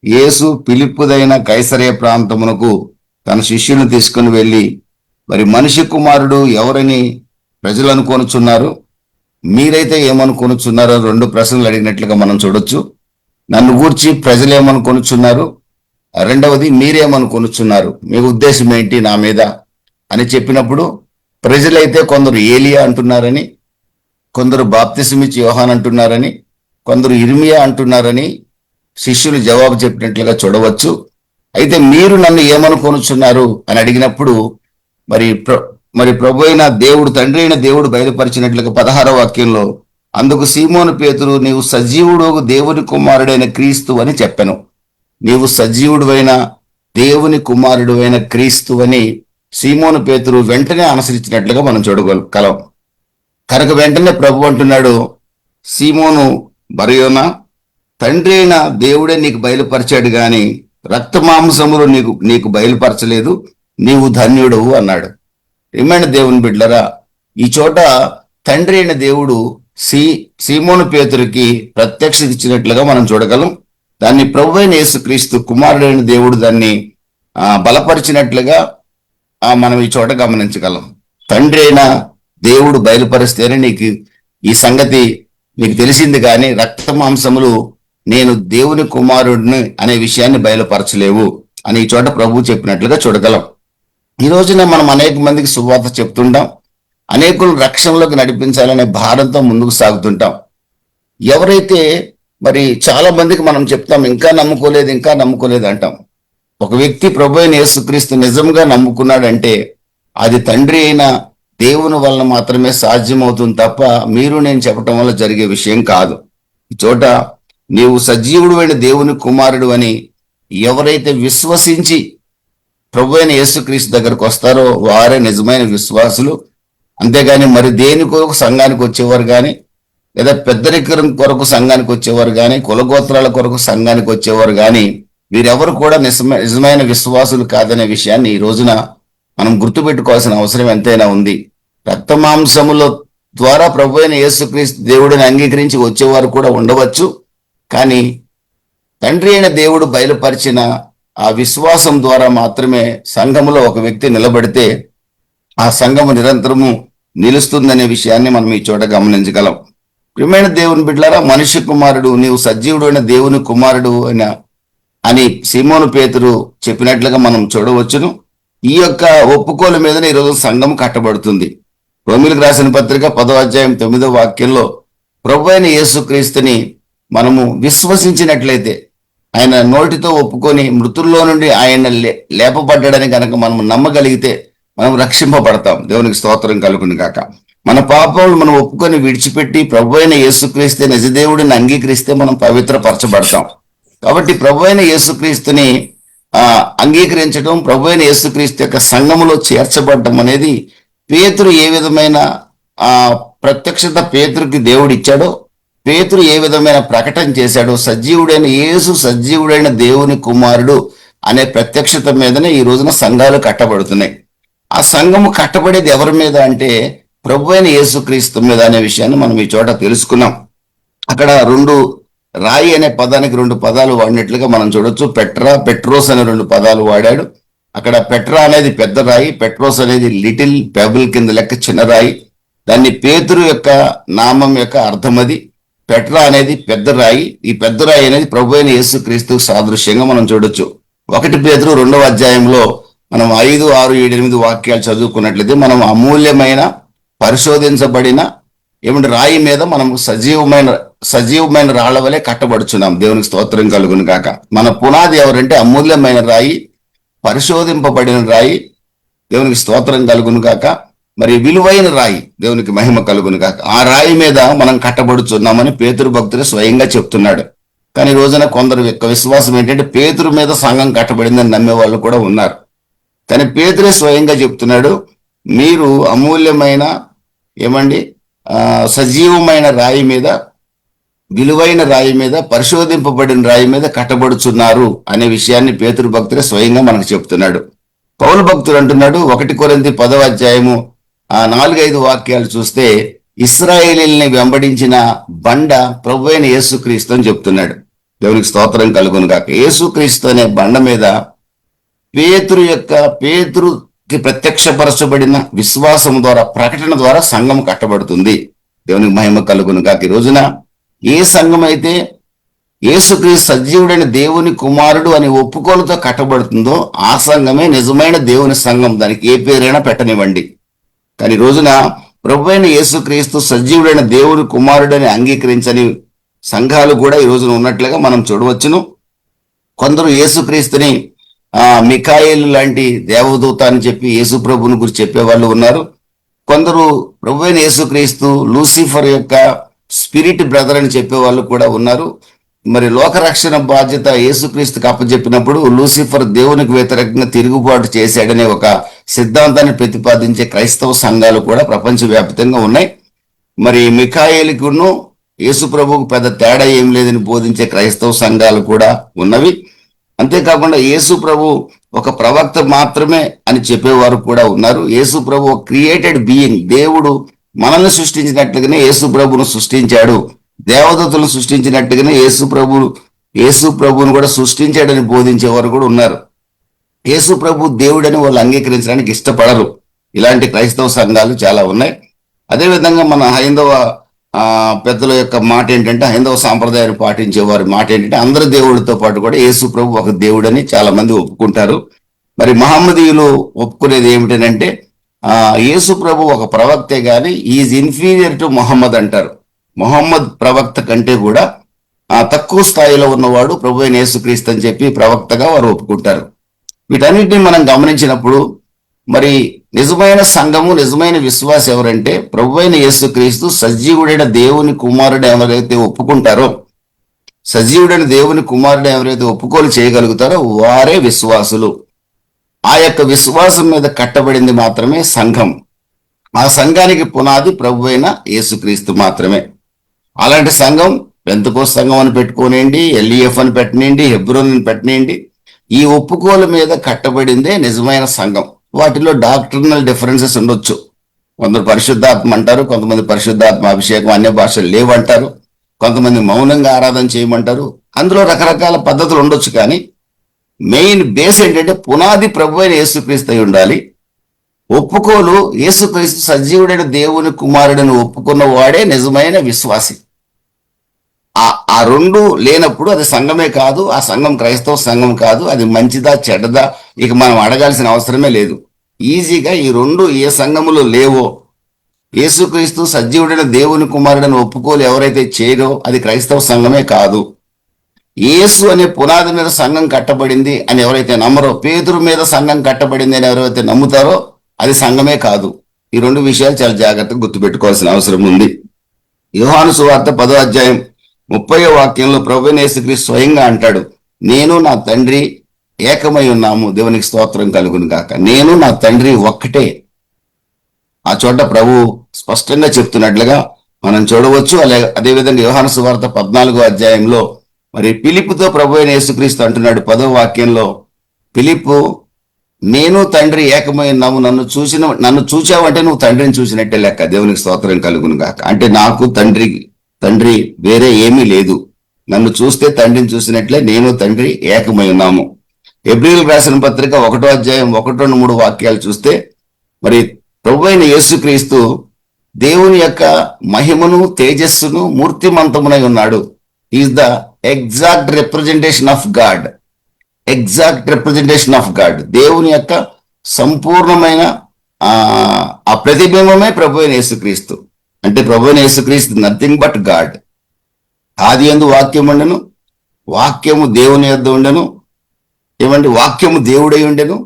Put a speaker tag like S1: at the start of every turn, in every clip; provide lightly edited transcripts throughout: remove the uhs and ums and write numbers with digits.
S1: యేసు ఫిలిప్పుదైన కైసరయ ప్రాంతమునకు తన శిష్యులను తీసుకుని వెళ్ళి, మరి మనిషి కుమారుడు ఎవరని ప్రజలు అనుకొనుచున్నారు, మీరైతే ఏమనుకొనుచున్నారో 2 ప్రశ్నలు అడిగినట్లుగా మనం చూడొచ్చు. నన్ను గూర్చి ప్రజలు ఏమనుకొనుచున్నారు, రెండవది మీరేమనుకొనుచున్నారు, మీ ఉద్దేశం ఏంటి నా మీద అని చెప్పినప్పుడు ప్రజలైతే కొందరు ఏలియా అంటున్నారని, కొందరు బాప్తిసమిచ్చి యోహాన్ అంటున్నారని, కొందరు ఇర్మియా అంటున్నారని శిష్యులు జవాబు చెప్పినట్లుగా చూడవచ్చు. అయితే మీరు నన్ను ఏమనుకొనుచున్నారు అని అడిగినప్పుడు మరి ప్రభు అయిన దేవుడు, తండ్రి అయిన దేవుడు బయలుపరిచినట్లుగా 16వ వాక్యంలో, అందుకు సీమోను పేతురు, నీవు సజీవుడు దేవుని కుమారుడైన క్రీస్తు అని చెప్పాను. నీవు సజీవుడువైన దేవుని కుమారుడు అయిన క్రీస్తు అని సీమోను పేతురు వెంటనే అనుసరించినట్లుగా మనం చూడగలం. కనుక వెంటనే ప్రభు అంటున్నాడు, సీమోను బరయోనా, తండ్రి అయిన దేవుడే నీకు బయలుపరిచాడు గాని రక్త మాంసములు నీకు బయలుపరచలేదు, నీవు ధన్యుడవు అన్నాడు. ఏమైనా దేవుని బిడ్డలరా, ఈ చోట తండ్రి అయిన దేవుడు సీమోను పేతురికి ప్రత్యక్షత ఇచ్చినట్లుగా మనం చూడగలం. దాన్ని ప్రభు అయిన యేసుక్రీస్తు కుమారుడైన దేవుడు దాన్ని బలపరిచినట్లుగా మనం ఈ చోట గమనించగలం. తండ్రి అయిన దేవుడు బయలుపరిస్తేనే నీకు ఈ సంగతి నీకు తెలిసింది, కానీ రక్త మాంసములు నేను దేవుని కుమారుడిని అనే విషయాన్ని బయలుపరచలేవు అని ఈ చోట ప్రభు చెప్పినట్లుగా చూడగలం. ఈ రోజున మనం అనేక మందికి సువార్త చెప్తుంటాం, అనేకులు రక్షణలోకి నడిపించాలనే భారంతో ముందుకు సాగుతుంటాం. ఎవరైతే మరి చాలా మందికి మనం చెప్తాం, ఇంకా నమ్ముకోలేదు అంటాం. ఒక వ్యక్తి ప్రభు అయిన యేసుక్రీస్తు నిజంగా నమ్ముకున్నాడంటే అది తండ్రి అయిన దేవుని వలన మాత్రమే సాధ్యమవుతుంది తప్ప మీరు నేను చెప్పటం వల్ల జరిగే విషయం కాదు. ఈ చోట నీవు సజీవుడు అయిన దేవుని కుమారుడు అని ఎవరైతే విశ్వసించి ప్రభు అయిన యేసుక్రీస్తు దగ్గరకు వస్తారో వారే నిజమైన విశ్వాసులు. అంతేగాని మరి దేని కొరకు సంఘానికి వచ్చేవారు కానీ, లేదా పెద్దరికరం కొరకు సంఘానికి వచ్చేవారు కానీ, కులగోత్రాల కొరకు సంఘానికి వచ్చేవారు కానీ వీరెవరు కూడా నిజమైన విశ్వాసులు కాదనే విషయాన్ని ఈ రోజున మనం గుర్తుపెట్టుకోవాల్సిన అవసరం ఎంతైనా ఉంది. రక్త మాంసముల ద్వారా ప్రభు అయిన యేసుక్రీస్తు దేవుడిని అంగీకరించి వచ్చేవారు కూడా ఉండవచ్చు, కానీ తండ్రి అయిన దేవుడు బయలుపరిచిన ఆ విశ్వాసం ద్వారా మాత్రమే సంఘములో ఒక వ్యక్తి నిలబడితే ఆ సంఘము నిరంతరము నిలుస్తుందనే విషయాన్ని మనం ఈ చోట గమనించగలం. ప్రియమైన దేవుని బిడ్డలారా, మనిషి కుమారుడు, నీవు సజీవుడు అయిన దేవుని కుమారుడు అని సీమోను పేతురు చెప్పినట్లుగా మనం చూడవచ్చును. ఈ యొక్క ఒప్పుకోలు మీదనే ఈరోజు సంఘం కట్టబడుతుంది. రోమీయులకు రాసిన పత్రిక 10వ అధ్యాయం 9వ వాక్యంలో ప్రభు అయిన యేసుక్రీస్తుని మనము విశ్వసించినట్లయితే, ఆయన నోటితో ఒప్పుకొని మృతుల్లో నుండి ఆయన లేపబడ్డాడని కనుక మనం నమ్మగలిగితే మనం రక్షింపబడతాం. దేవునికి స్తోత్రం కలుగును గాక. మన పాపములు మనం ఒప్పుకొని విడిచిపెట్టి ప్రభు అయిన యేసుక్రీస్తే నిజదేవుడిని అంగీకరిస్తే మనం పవిత్రపరచబడతాం. కాబట్టి ప్రభు అయిన యేసుక్రీస్తుని అంగీకరించడం, ప్రభు అయిన యేసుక్రీస్తు యొక్క సంఘములో చేర్చబడటం అనేది పేతురు ఏ విధమైన ప్రత్యక్షత పేతురుకి దేవుడు ఇచ్చాడో, పేతురు ఏ విధమైన ప్రకటన చేశాడో, సజీవుడైన యేసు సజీవుడైన దేవుని కుమారుడు అనే ప్రత్యక్షత మీదనే ఈ రోజున సంఘాలు కట్టబడుతున్నాయి. ఆ సంఘము కట్టబడేది ఎవరి మీద అంటే ప్రభు అయిన యేసుక్రీస్తు మీద అనే విషయాన్ని మనం ఈ చోట తెలుసుకున్నాం. అక్కడ రాయి అనే పదానికి 2 పదాలు వాడినట్లుగా మనం చూడొచ్చు. పెట్రోస్ అనే 2 పదాలు వాడాడు. అక్కడ పెట్రా అనేది పెద్ద రాయి, పెట్రోస్ అనేది లిటిల్ పెబుల్ కింద లెక్క చిన్న రాయి. దాన్ని పేతురు యొక్క నామం యొక్క అర్థం అది. పెట్రా అనేది పెద్ద రాయి. ఈ పెద్ద రాయి అనేది ప్రభు అయిన యేసుక్రీస్తుకు సాదృశ్యంగా మనం చూడొచ్చు. 1 పేతురు 2వ అధ్యాయంలో మనం 5, 6, 7, 8 వాక్యాలు చదువుకున్నట్లయితే మనం అమూల్యమైన పరిశోధించబడిన రాయి మీద మనం సజీవమైన రాళ్ల వలె కట్టబడుచున్నాం. దేవునికి స్తోత్రం కలుగును గాక. మన పునాది ఎవరంటే అమూల్యమైన రాయి, పరిశోధింపబడిన రాయి. దేవునికి స్తోత్రం కలుగును గాక. మరి విలువైన రాయి, దేవునికి మహిమ కలుగును గాక. ఆ రాయి మీద మనం కట్టబడుచున్నామని పేతురు భక్తుడు స్వయంగా చెప్తున్నాడు. కానీ ఈ రోజున కొందరు యొక్క విశ్వాసం ఏంటంటే పేతురు మీద సంఘం కట్టబడిందని నమ్మే వాళ్ళు కూడా ఉన్నారు. కానీ పేతురే స్వయంగా చెప్తున్నాడు, మీరు అమూల్యమైన సజీవమైన రాయి మీద, విలువైన రాయి మీద, పరిశోధింపబడిన రాయి మీద కట్టబడుచున్నారు అనే విషయాన్ని పేతురు భక్తుడే స్వయంగా మనకు చెప్తున్నాడు. పౌలు భక్తుడు అంటున్నాడు 1 కొరింథీ 10వ అధ్యాయము 4-5 వాక్యాలు చూస్తే, ఇశ్రాయేలీల్ని వెంబడించిన బండ ప్రభు అయిన యేసుక్రీస్తు అని చెప్తున్నాడు. దేవునికి స్తోత్రం కలుగును గాక. యేసుక్రీస్తు అనే బండ మీద పేతురుకి ప్రత్యక్షపరచబడిన విశ్వాసం ద్వారా, ప్రకటన ద్వారా సంఘం కట్టబడుతుంది. దేవునికి మహిమ కలుగును గాక. ఈ రోజున ఏ సంఘం అయితే యేసుక్రీస్తు సజీవుడైన దేవుని కుమారుడు అని ఒప్పుకోలతో కట్టబడుతుందో ఆ సంఘమే నిజమైన దేవుని సంఘం. దానికి ఏ పేరైనా పెట్టనివ్వండి. కానీ ఈ రోజున ప్రభువైన యేసుక్రీస్తు సజీవుడైన దేవుని కుమారుడు అని అంగీకరించని సంఘాలు కూడా ఈ రోజున ఉన్నట్లుగా మనం చూడవచ్చును. కొందరు యేసుక్రీస్తుని మిఖాయేలు లాంటి దేవదూత అని చెప్పి యేసు ప్రభుని గురించి చెప్పే వాళ్ళు ఉన్నారు. కొందరు ప్రభువైన యేసుక్రీస్తు లూసిఫర్ యొక్క స్పిరిట్ బ్రదర్ అని చెప్పే వాళ్ళు కూడా ఉన్నారు. మరి లోకరక్షణ బాధ్యత యేసుక్రీస్తుకి అప్పచెప్పినప్పుడు లూసిఫర్ దేవునికి వ్యతిరేకంగా తిరుగుబాటు చేశాడనే ఒక సిద్ధాంతాన్ని ప్రతిపాదించే క్రైస్తవ సంఘాలు కూడా ప్రపంచవ్యాప్తంగా ఉన్నాయి. మరి మిఖాయేలుకును యేసు ప్రభువుకు పెద్ద తేడా ఏం లేదని బోధించే క్రైస్తవ సంఘాలు కూడా ఉన్నవి. అంతేకాకుండా యేసు ప్రభు ఒక ప్రవక్త మాత్రమే అని చెప్పేవారు కూడా ఉన్నారు. యేసు ప్రభు క్రియేటెడ్ బీయింగ్, దేవుడు మనల్ని సృష్టించినట్లుగానే యేసు ప్రభును సృష్టించాడు, దేవదూతలను సృష్టించినట్టుగానే యేసు ప్రభువును కూడా సృష్టించాడని బోధించేవారు కూడా ఉన్నారు. యేసు ప్రభు దేవుడని వాళ్ళు అంగీకరించడానికి ఇష్టపడరు. ఇలాంటి క్రైస్తవ సంఘాలు చాలా ఉన్నాయి. అదేవిధంగా మన హైందవ పెద్దల యొక్క మాట ఏంటంటే, హైందవ సాంప్రదాయాన్ని పాటించే వారి మాట ఏంటంటే, అందరి దేవుడితో పాటు కూడా యేసు ప్రభు ఒక దేవుడని చాలా మంది ఒప్పుకుంటారు. మరి మహమ్మదీయులు ఒప్పుకునేది ఏమిటంటే, యేసు ప్రభు ఒక ప్రవక్తే గాని ఈజ్ ఇన్ఫీరియర్ టు మొహమ్మద్ అంటారు. మొహమ్మద్ ప్రవక్త కంటే కూడా తక్కువ స్థాయిలో ఉన్నవాడు ప్రభు అయిన యేసుక్రీస్తు అని చెప్పి ప్రవక్తగా వారు ఒప్పుకుంటారు. వీటన్నిటిని మనం గమనించినప్పుడు మరి నిజమైన సంఘము, నిజమైన విశ్వాసం ఎవరంటే ప్రభు అయిన యేసుక్రీస్తు సజీవుడైన దేవుని కుమారుడు ఎవరైతే ఒప్పుకుంటారో, సజీవుడైన దేవుని కుమారుడు ఎవరైతే ఒప్పుకోలు చేయగలుగుతారో వారే విశ్వాసులు. ఆ యొక్క విశ్వాసం మీద కట్టబడింది మాత్రమే సంఘం. ఆ సంఘానికి పునాది ప్రభు అయిన యేసుక్రీస్తు మాత్రమే. అలాంటి సంఘం పెంతెకోస్తు సంఘం అని పెట్టుకోనియండి, ఎల్ఈఎఫ్ అని పెట్టనియండి, హెబ్రోన్ అని పెట్టనియండి, ఈ ఒప్పుకోల మీద కట్టబడిందే నిజమైన సంఘం. వాటిలో డాక్టర్నల్ డిఫరెన్సెస్ ఉండొచ్చు. కొందరు పరిశుద్ధాత్మ అంటారు, కొంతమంది పరిశుద్ధాత్మ అభిషేకం అన్య భాషలు లేవంటారు, కొంతమంది మౌనంగా ఆరాధన చేయమంటారు. అందులో రకరకాల పద్ధతులు ఉండొచ్చు. కానీ మెయిన్ బేస్ ఏంటంటే పునాది ప్రభు అయిన యేసుక్రీస్తు అయి ఉండాలి. ఒప్పుకోలు యేసుక్రీస్తు సజీవుడైన దేవుని కుమారుడిని ఒప్పుకున్న వాడే నిజమైన విశ్వాసి. ఆ రెండు లేనప్పుడు అది సంఘమే కాదు, ఆ సంఘం క్రైస్తవ సంఘం కాదు. అది మంచిదా చెడ్డదా ఇక మనం అడగాల్సిన అవసరమే లేదు. ఈజీగా ఈ రెండు ఏ సంఘములో లేవో, యేసుక్రీస్తు సజీవుడైన దేవుని కుమారుడిని ఒప్పుకోలు ఎవరైతే చేయరో అది క్రైస్తవ సంఘమే కాదు. యేసు అనే పునాది మీద సంఘం కట్టబడింది అని ఎవరైతే నమ్మరో, పేతురు మీద సంఘం కట్టబడింది అని ఎవరైతే నమ్ముతారో అది సంఘమే కాదు. ఈ రెండు విషయాలు చాలా జాగ్రత్తగా గుర్తుపెట్టుకోవాల్సిన అవసరం ఉంది. యోహాను సువార్త 10వ అధ్యాయం 30వ వాక్యంలో ప్రభువైన యేసుక్రీస్తు స్వయంగా అంటాడు, నేను నా తండ్రి ఏకమై ఉన్నాము. దేవునికి స్తోత్రం కలుగును గాక. నేను నా తండ్రి ఒక్కటే. ఆ చోట ప్రభు స్పష్టంగా చెప్తున్నట్లుగా మనం చూడవచ్చు. అదేవిధంగా యోహాను సువార్త 14వ అధ్యాయంలో మరి ఫిలిప్పుతో ప్రభు అయిన యేసుక్రీస్తు అంటున్నాడు 10వ వాక్యంలో, ఫిలిప్పు నేను తండ్రి ఏకమై ఉన్నాము, నన్ను చూచావంటే నువ్వు తండ్రిని చూసినట్టే లెక్క. దేవునికి స్తోత్రం కలుగును గాక. అంటే నాకు తండ్రి వేరే ఏమీ లేదు, నన్ను చూస్తే తండ్రిని చూసినట్లే నేను తండ్రి ఏకమై ఉన్నాము. హెబ్రీయులకు రాసిన పత్రిక 1వ అధ్యాయం 1, 2, 3 వాక్యాలు చూస్తే మరి ప్రభు అయిన యేసుక్రీస్తు దేవుని యొక్క మహిమను, తేజస్సును, మూర్తిమంతమునై ఉన్నాడు. Is the exact representation of God. Exact representation of God. దేవుని యొక్క సంపూర్ణమైన ఆ ప్రతిబింబమే ప్రభు అయిన యేసుక్రీస్తు. అంటే ప్రభు అయిన యేసుక్రీస్తు నథింగ్ బట్ గాడ్. ఆది యందు వాక్యం ఉండెను, వాక్యము దేవుని యొద్ద ఉండెను, వాక్యము దేవుడై ఉండెను,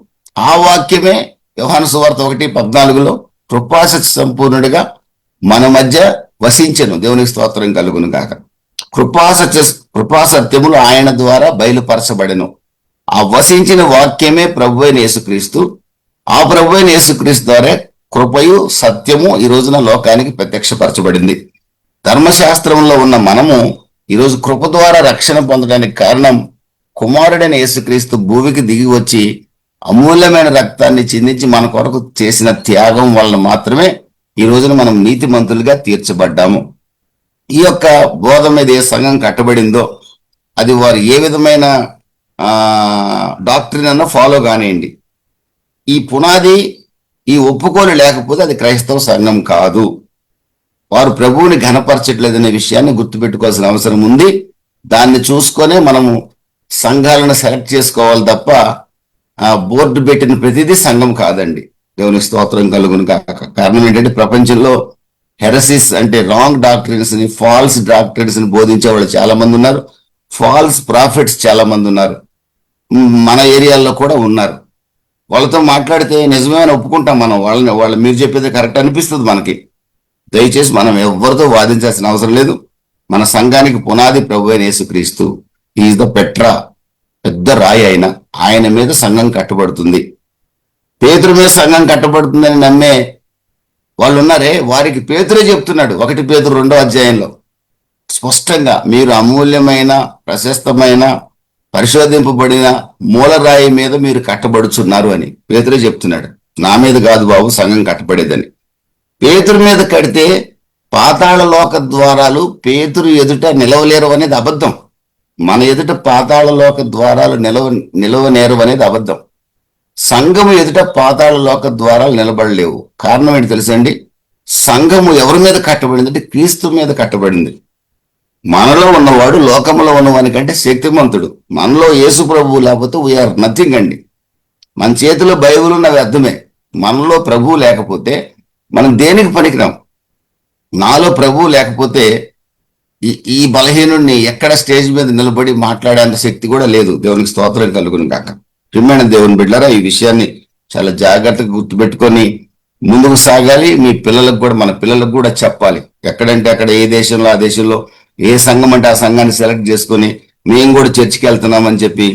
S1: ఆ వాక్యమే యోహాను సువార్త 1:14లో కృపాసత్య సంపూర్ణుడిగా మన మధ్య వసించెను. దేవునికి స్తోత్రం కలుగును గాక. కృపాసత్యములు ఆయన ద్వారా బయలుపరచబడెను. ఆ వసించిన వాక్యమే ప్రభు అయిన యేసుక్రీస్తు. ఆ ప్రభు అయిన యేసుక్రీస్తు ద్వారా కృపయు సత్యము ఈ రోజున లోకానికి ప్రత్యక్షపరచబడింది. ధర్మశాస్త్రంలో ఉన్న మనము ఈరోజు కృప ద్వారా రక్షణ పొందడానికి కారణం కుమారుడైన యేసుక్రీస్తు భూమికి దిగి వచ్చి అమూల్యమైన రక్తాన్ని చిందించి మన కొరకు చేసిన త్యాగం వలన మాత్రమే ఈ రోజున మనం నీతిమంతులుగా తీర్చబడ్డాము. ఈ యొక్క బోధ మీద ఏ సంఘం కట్టబడిందో, అది వారు ఏ విధమైన డాక్టరీన్ అన్న ఫాలో కానివ్వండి, ఈ పునాది, ఈ ఒప్పుకోలు లేకపోతే అది క్రైస్తవ సంఘం కాదు. వారు ప్రభువుని ఘనపరచట్లేదనే విషయాన్ని గుర్తుపెట్టుకోవాల్సిన అవసరం ఉంది. దాన్ని చూసుకొనే మనము సంఘాలను సెలెక్ట్ చేసుకోవాలి తప్ప బోర్డు పెట్టిన ప్రతిదీ సంఘం కాదండి. దేవుని స్తోత్రం కలుగును కాక. కారణం ఏంటంటే ప్రపంచంలో హెరసిస్ అంటే రాంగ్ డాక్టరీన్స్ ని, ఫాల్స్ డాక్టరీన్స్ ని బోధించే వాళ్ళు చాలా మంది ఉన్నారు. ఫాల్స్ ప్రాఫిట్స్ చాలా మంది ఉన్నారు. మన ఏరియాల్లో కూడా ఉన్నారు. వాళ్ళతో మాట్లాడితే నిజమే అని ఒప్పుకుంటాం మనం. వాళ్ళు మీరు చెప్పేది కరెక్ట్ అనిపిస్తుంది మనకి. దయచేసి మనం ఎవరితో వాదించాల్సిన అవసరం లేదు. మన సంఘానికి పునాది ప్రభు అయిన యేసుక్రీస్తు. ఈజ్ ద పెట్రా, పెద్ద రాయి. ఆయన మీద సంఘం కట్టబడుతుంది. పేతురు మీద సంఘం కట్టబడుతుందని నమ్మే వాళ్ళు ఉన్నారే, వారికి పేతురే చెప్తున్నాడు 1 పేతురు 2వ అధ్యాయంలో స్పష్టంగా, మీరు అమూల్యమైన, ప్రశస్తమైన, పరిశోధింపబడిన మూలరాయి మీద మీరు కట్టబడుచున్నారు అని పేతురే చెప్తున్నాడు. నా మీద కాదు బాబు సంఘం కట్టబడేదని. పేతురు మీద కడితే పాతాళ లోక ద్వారాలు పేతురు ఎదుట నిలవలేరు అనేది అబద్ధం. మన ఎదుట పాతాళ లోక ద్వారాలు నిలవనేరు అనేది అబద్ధం. సంఘము ఎదుట పాతాళ లోక ద్వారాలు నిలబడలేవు. కారణం ఏంటి తెలుసండి? సంఘము ఎవరి మీద కట్టబడింది అంటే క్రీస్తు మీద కట్టబడింది. మనలో ఉన్నవాడు లోకంలో ఉన్నవాని కంటే శక్తిమంతుడు. మనలో యేసు ప్రభువు లేకపోతే వీఆర్ నథింగ్ అండి. మన చేతిలో బైబిల్ ఉన్న వ్యర్థమే. మనలో ప్రభువు లేకపోతే మనం దేనికి పనికిరాం. నాలో ప్రభువు లేకపోతే ఈ బలహీనుడిని ఎక్కడ స్టేజ్ మీద నిలబడి మాట్లాడేంత శక్తి కూడా లేదు. దేవునికి స్తోత్రం కలుగును కాక. ప్రియమైన దేవుని బిడ్డలారా, ఈ విషయాన్ని చాలా జాగ్రత్తగా గుర్తుపెట్టుకొని ముందుకు సాగాలి. మీ పిల్లలకు కూడా, మన పిల్లలకు కూడా చెప్పాలి. ఎక్కడంటే అక్కడ, ఏ దేశంలో ఆ దేశంలో, ఏ సంఘం అంటే ఆ సంఘాన్ని సెలెక్ట్ చేసుకొని మేము కూడా చర్చికి వెళ్తున్నామని చెప్పి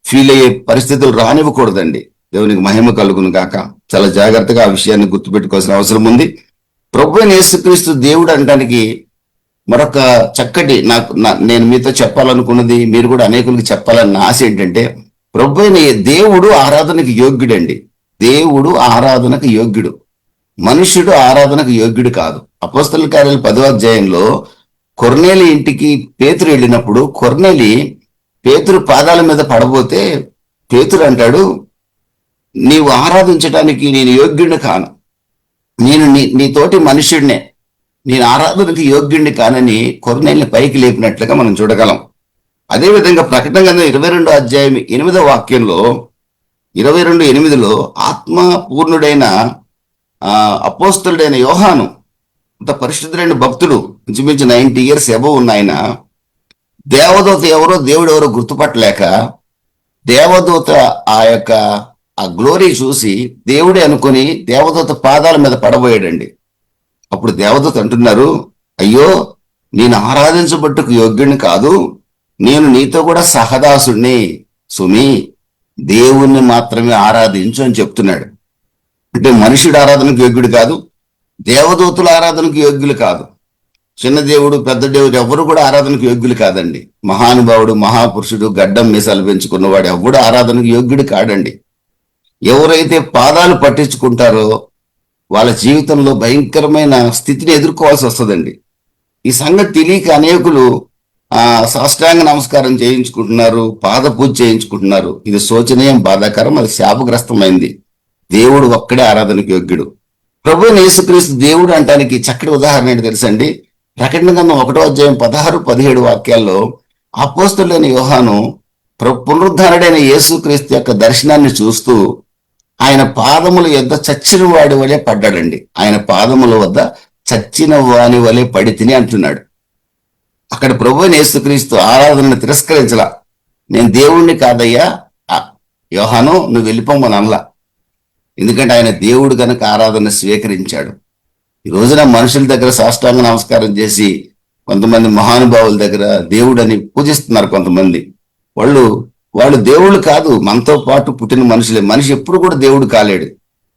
S1: ఫీల్ అయ్యే పరిస్థితులు రానివ్వకూడదండి. దేవునికి మహిమ కలుగును కాక. చాలా జాగ్రత్తగా ఆ విషయాన్ని గుర్తుపెట్టుకోవాల్సిన అవసరం ఉంది. ప్రభువైన యేసుక్రీస్తు దేవుడు అనడానికి మరొక చక్కటి నేను మీతో చెప్పాలనుకున్నది, మీరు కూడా అనేకులకి చెప్పాలన్న ఆశ ఏంటంటే, ప్రభువైన దేవుడు ఆరాధనకు యోగ్యుడండి. దేవుడు ఆరాధనకు యోగ్యుడు, మనుష్యుడు ఆరాధనకు యోగ్యుడు కాదు. అపోస్తలుల కార్యాలు 10వ అధ్యాయంలో కొర్నేలి ఇంటికి పేతురు వెళ్ళినప్పుడు కొర్నేలి పేతురు పాదాల మీద పడబోతే పేతురు అంటాడు, నీవు ఆరాధించడానికి నేను యోగ్యుడిని కాను, నేను నీతోటి మనుష్యుడినే, నేను ఆరాధనకి యోగ్యుడిని కానని కొర్నేలిని పైకి లేపినట్లుగా మనం చూడగలం. అదేవిధంగా ప్రకటన గ్రంథం 22వ అధ్యాయం 8వ వాక్యంలో 22:8 ఆత్మ పూర్ణుడైన అపోస్తలుడైన యోహాను, అంత పరిశుద్ధుడైన భక్తుడు, ఇంచుమించు 90 years అబవ్ ఉన్న ఆయన, దేవదూత ఎవరో దేవుడు ఎవరో గుర్తుపట్టలేక దేవదూత ఆ గ్లోరీ చూసి దేవుడే అనుకుని దేవదూత పాదాల మీద పడబోయాడండి. అప్పుడు దేవదూత అంటున్నారు, అయ్యో నేను ఆరాధించబట్టుకు యోగ్యుడిని కాదు, నేను నీతో కూడా సహదాసుడిని సుమి, దేవుణ్ణి మాత్రమే ఆరాధించు అని చెప్తున్నాడు. అంటే మనుషుడు ఆరాధనకు యోగ్యుడు కాదు, దేవదూతుల ఆరాధనకు యోగ్యులు కాదు, చిన్న దేవుడు పెద్ద దేవుడు ఎవరు కూడా ఆరాధనకు యోగ్యులు కాదండి. మహానుభావుడు, మహాపురుషుడు, గడ్డం మీసాలు పెంచుకున్నవాడు ఎవడు ఆరాధనకు యోగ్యుడు కాడండి. ఎవరైతే పాదాలు పట్టించుకుంటారో వాళ్ళ జీవితంలో భయంకరమైన స్థితిని ఎదుర్కోవాల్సి వస్తుందండి. ఈ సంగతి తెలియక అనేకులు సాష్టాంగ నమస్కారం చేయించుకుంటున్నారు, పాద పూజ చేయించుకుంటున్నారు. ఇది శోచనీయం, బాధాకరం, అది శాపగ్రస్తమైంది. దేవుడు ఒక్కడే ఆరాధనకు యోగ్యుడు. ప్రభువైన యేసుక్రీస్తు దేవుడు అంటానికి చక్కటి ఉదాహరణ ఏంటి తెలుసండి? ప్రకటన గ్రంథం 1వ అధ్యాయం 16-17 వాక్యాల్లో అపోస్తలుడైన యోహాను పునరుద్ధారుడైన యేసుక్రీస్తు యొక్క దర్శనాన్ని చూస్తూ ఆయన పాదముల యొద్ద చచ్చిన వాడి వలె పడ్డాడండి. ఆయన పాదముల వద్ద చచ్చిన వాని వలె పడి తిని అంటున్నాడు. అక్కడ ప్రభువైన యేసుక్రీస్తు ఆరాధనను తిరస్కరించలా. నేను దేవుణ్ణి కాదయ్యా యోహాను, నువ్వు వెళ్ళిపోమని అనలా. ఎందుకంటే ఆయన దేవుడు కనుక ఆరాధన స్వీకరించాడు. ఈ రోజున మనుషుల దగ్గర సాష్టాంగ నమస్కారం చేసి కొంతమంది మహానుభావుల దగ్గర దేవుడని పూజిస్తున్నారు కొంతమంది. వాళ్ళు దేవుళ్ళు కాదు, మనతో పాటు పుట్టిన మనుషులే. మనిషి ఎప్పుడు కూడా దేవుడు కాలేడు.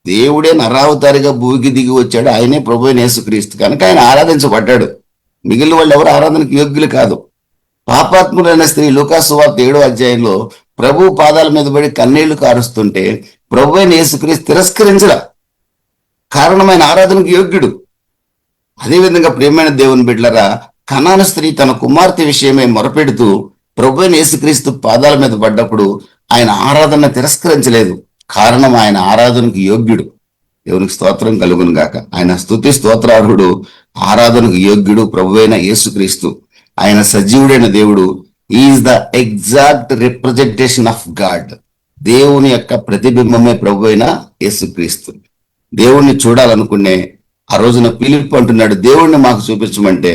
S1: దేవుడే నరావతారిగా భూమికి దిగి వచ్చాడు, ఆయనే ప్రభువైన యేసుక్రీస్తు. కనుక ఆయన ఆరాధించబడ్డాడు. మిగిలిన వాళ్ళు ఎవరు ఆరాధనకు యోగ్యులు కాదు. పాపాత్ములైన స్త్రీ లూకాసు సువార్త 7వ అధ్యాయంలో ప్రభు పాదాల మీద పడి కన్నీళ్లు కారుస్తుంటే ప్రభువైన యేసుక్రీస్తు తిరస్కరించలా. కారణమైన ఆరాధనకు యోగ్యుడు. అదేవిధంగా ప్రియమైన దేవుని బిడ్డలారా, కనాను స్త్రీ తన కుమార్తె విషయమై మొరపెడుతూ ప్రభు అయిన యేసుక్రీస్తు పాదాల మీద పడ్డప్పుడు ఆయన ఆరాధన తిరస్కరించలేదు. కారణం ఆయన ఆరాధనకు యోగ్యుడు. దేవునికి స్తోత్రం కలుగును గాక. ఆయన స్తుతి స్తోత్రార్హుడు, ఆరాధనకు యోగ్యుడు ప్రభు అయిన యేసుక్రీస్తు. ఆయన సజీవుడైన దేవుడు. Is the exact representation of God. దేవుని యొక్క ప్రతిబింబమే ప్రభు అయిన యేసుక్రీస్తు. దేవుణ్ణి చూడాలనుకునే ఆ రోజున ఫిలిప్ అంటున్నాడు, దేవుణ్ణి మాకు చూపించమంటే,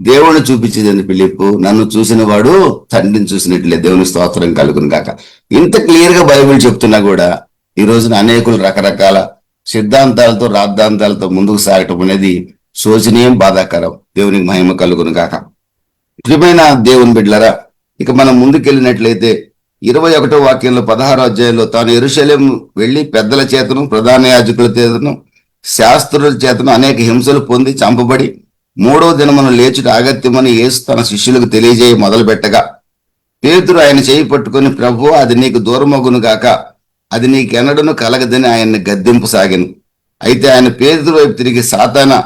S1: దేవుణ్ణి చూపించేది ఫిలిప్, నన్ను చూసిన వాడు తండ్రిని చూసినట్లే. దేవుని స్తోత్రం కలుగును గాక. ఇంత క్లియర్ గా బైబిల్ చెప్తున్నా కూడా ఈ రోజున అనేకులు రకరకాల సిద్ధాంతాలతో రాద్ధాంతాలతో ముందుకు సాగటం అనేది శోచనీయం, బాధాకరం. దేవునికి మహిమ కలుగును గాక. ప్రియమైన దేవుని బిడ్డలారా, ఇక మనం ముందుకెళ్ళినట్లయితే 21వ వాక్యంలో 16వ అధ్యాయంలో తాను యెరూషలేము వెళ్లి పెద్దల చేతను ప్రధాన యాజకుల చేతను శాస్త్రుల చేతను అనేక హింసలు పొంది చంపబడి 3వ దినమున లేచుట అగత్యమని యేసు తన శిష్యులకు తెలియజేయ మొదలుపెట్టగా, పేతురు ఆయన చేయి పట్టుకుని, ప్రభు అది నీకు దూరమగును గాక, అది నీకెన్నడను కలగదని ఆయన్ని గద్దింపసాగాను. అయితే ఆయన పేతురు వైపు తిరిగి, సాతానా,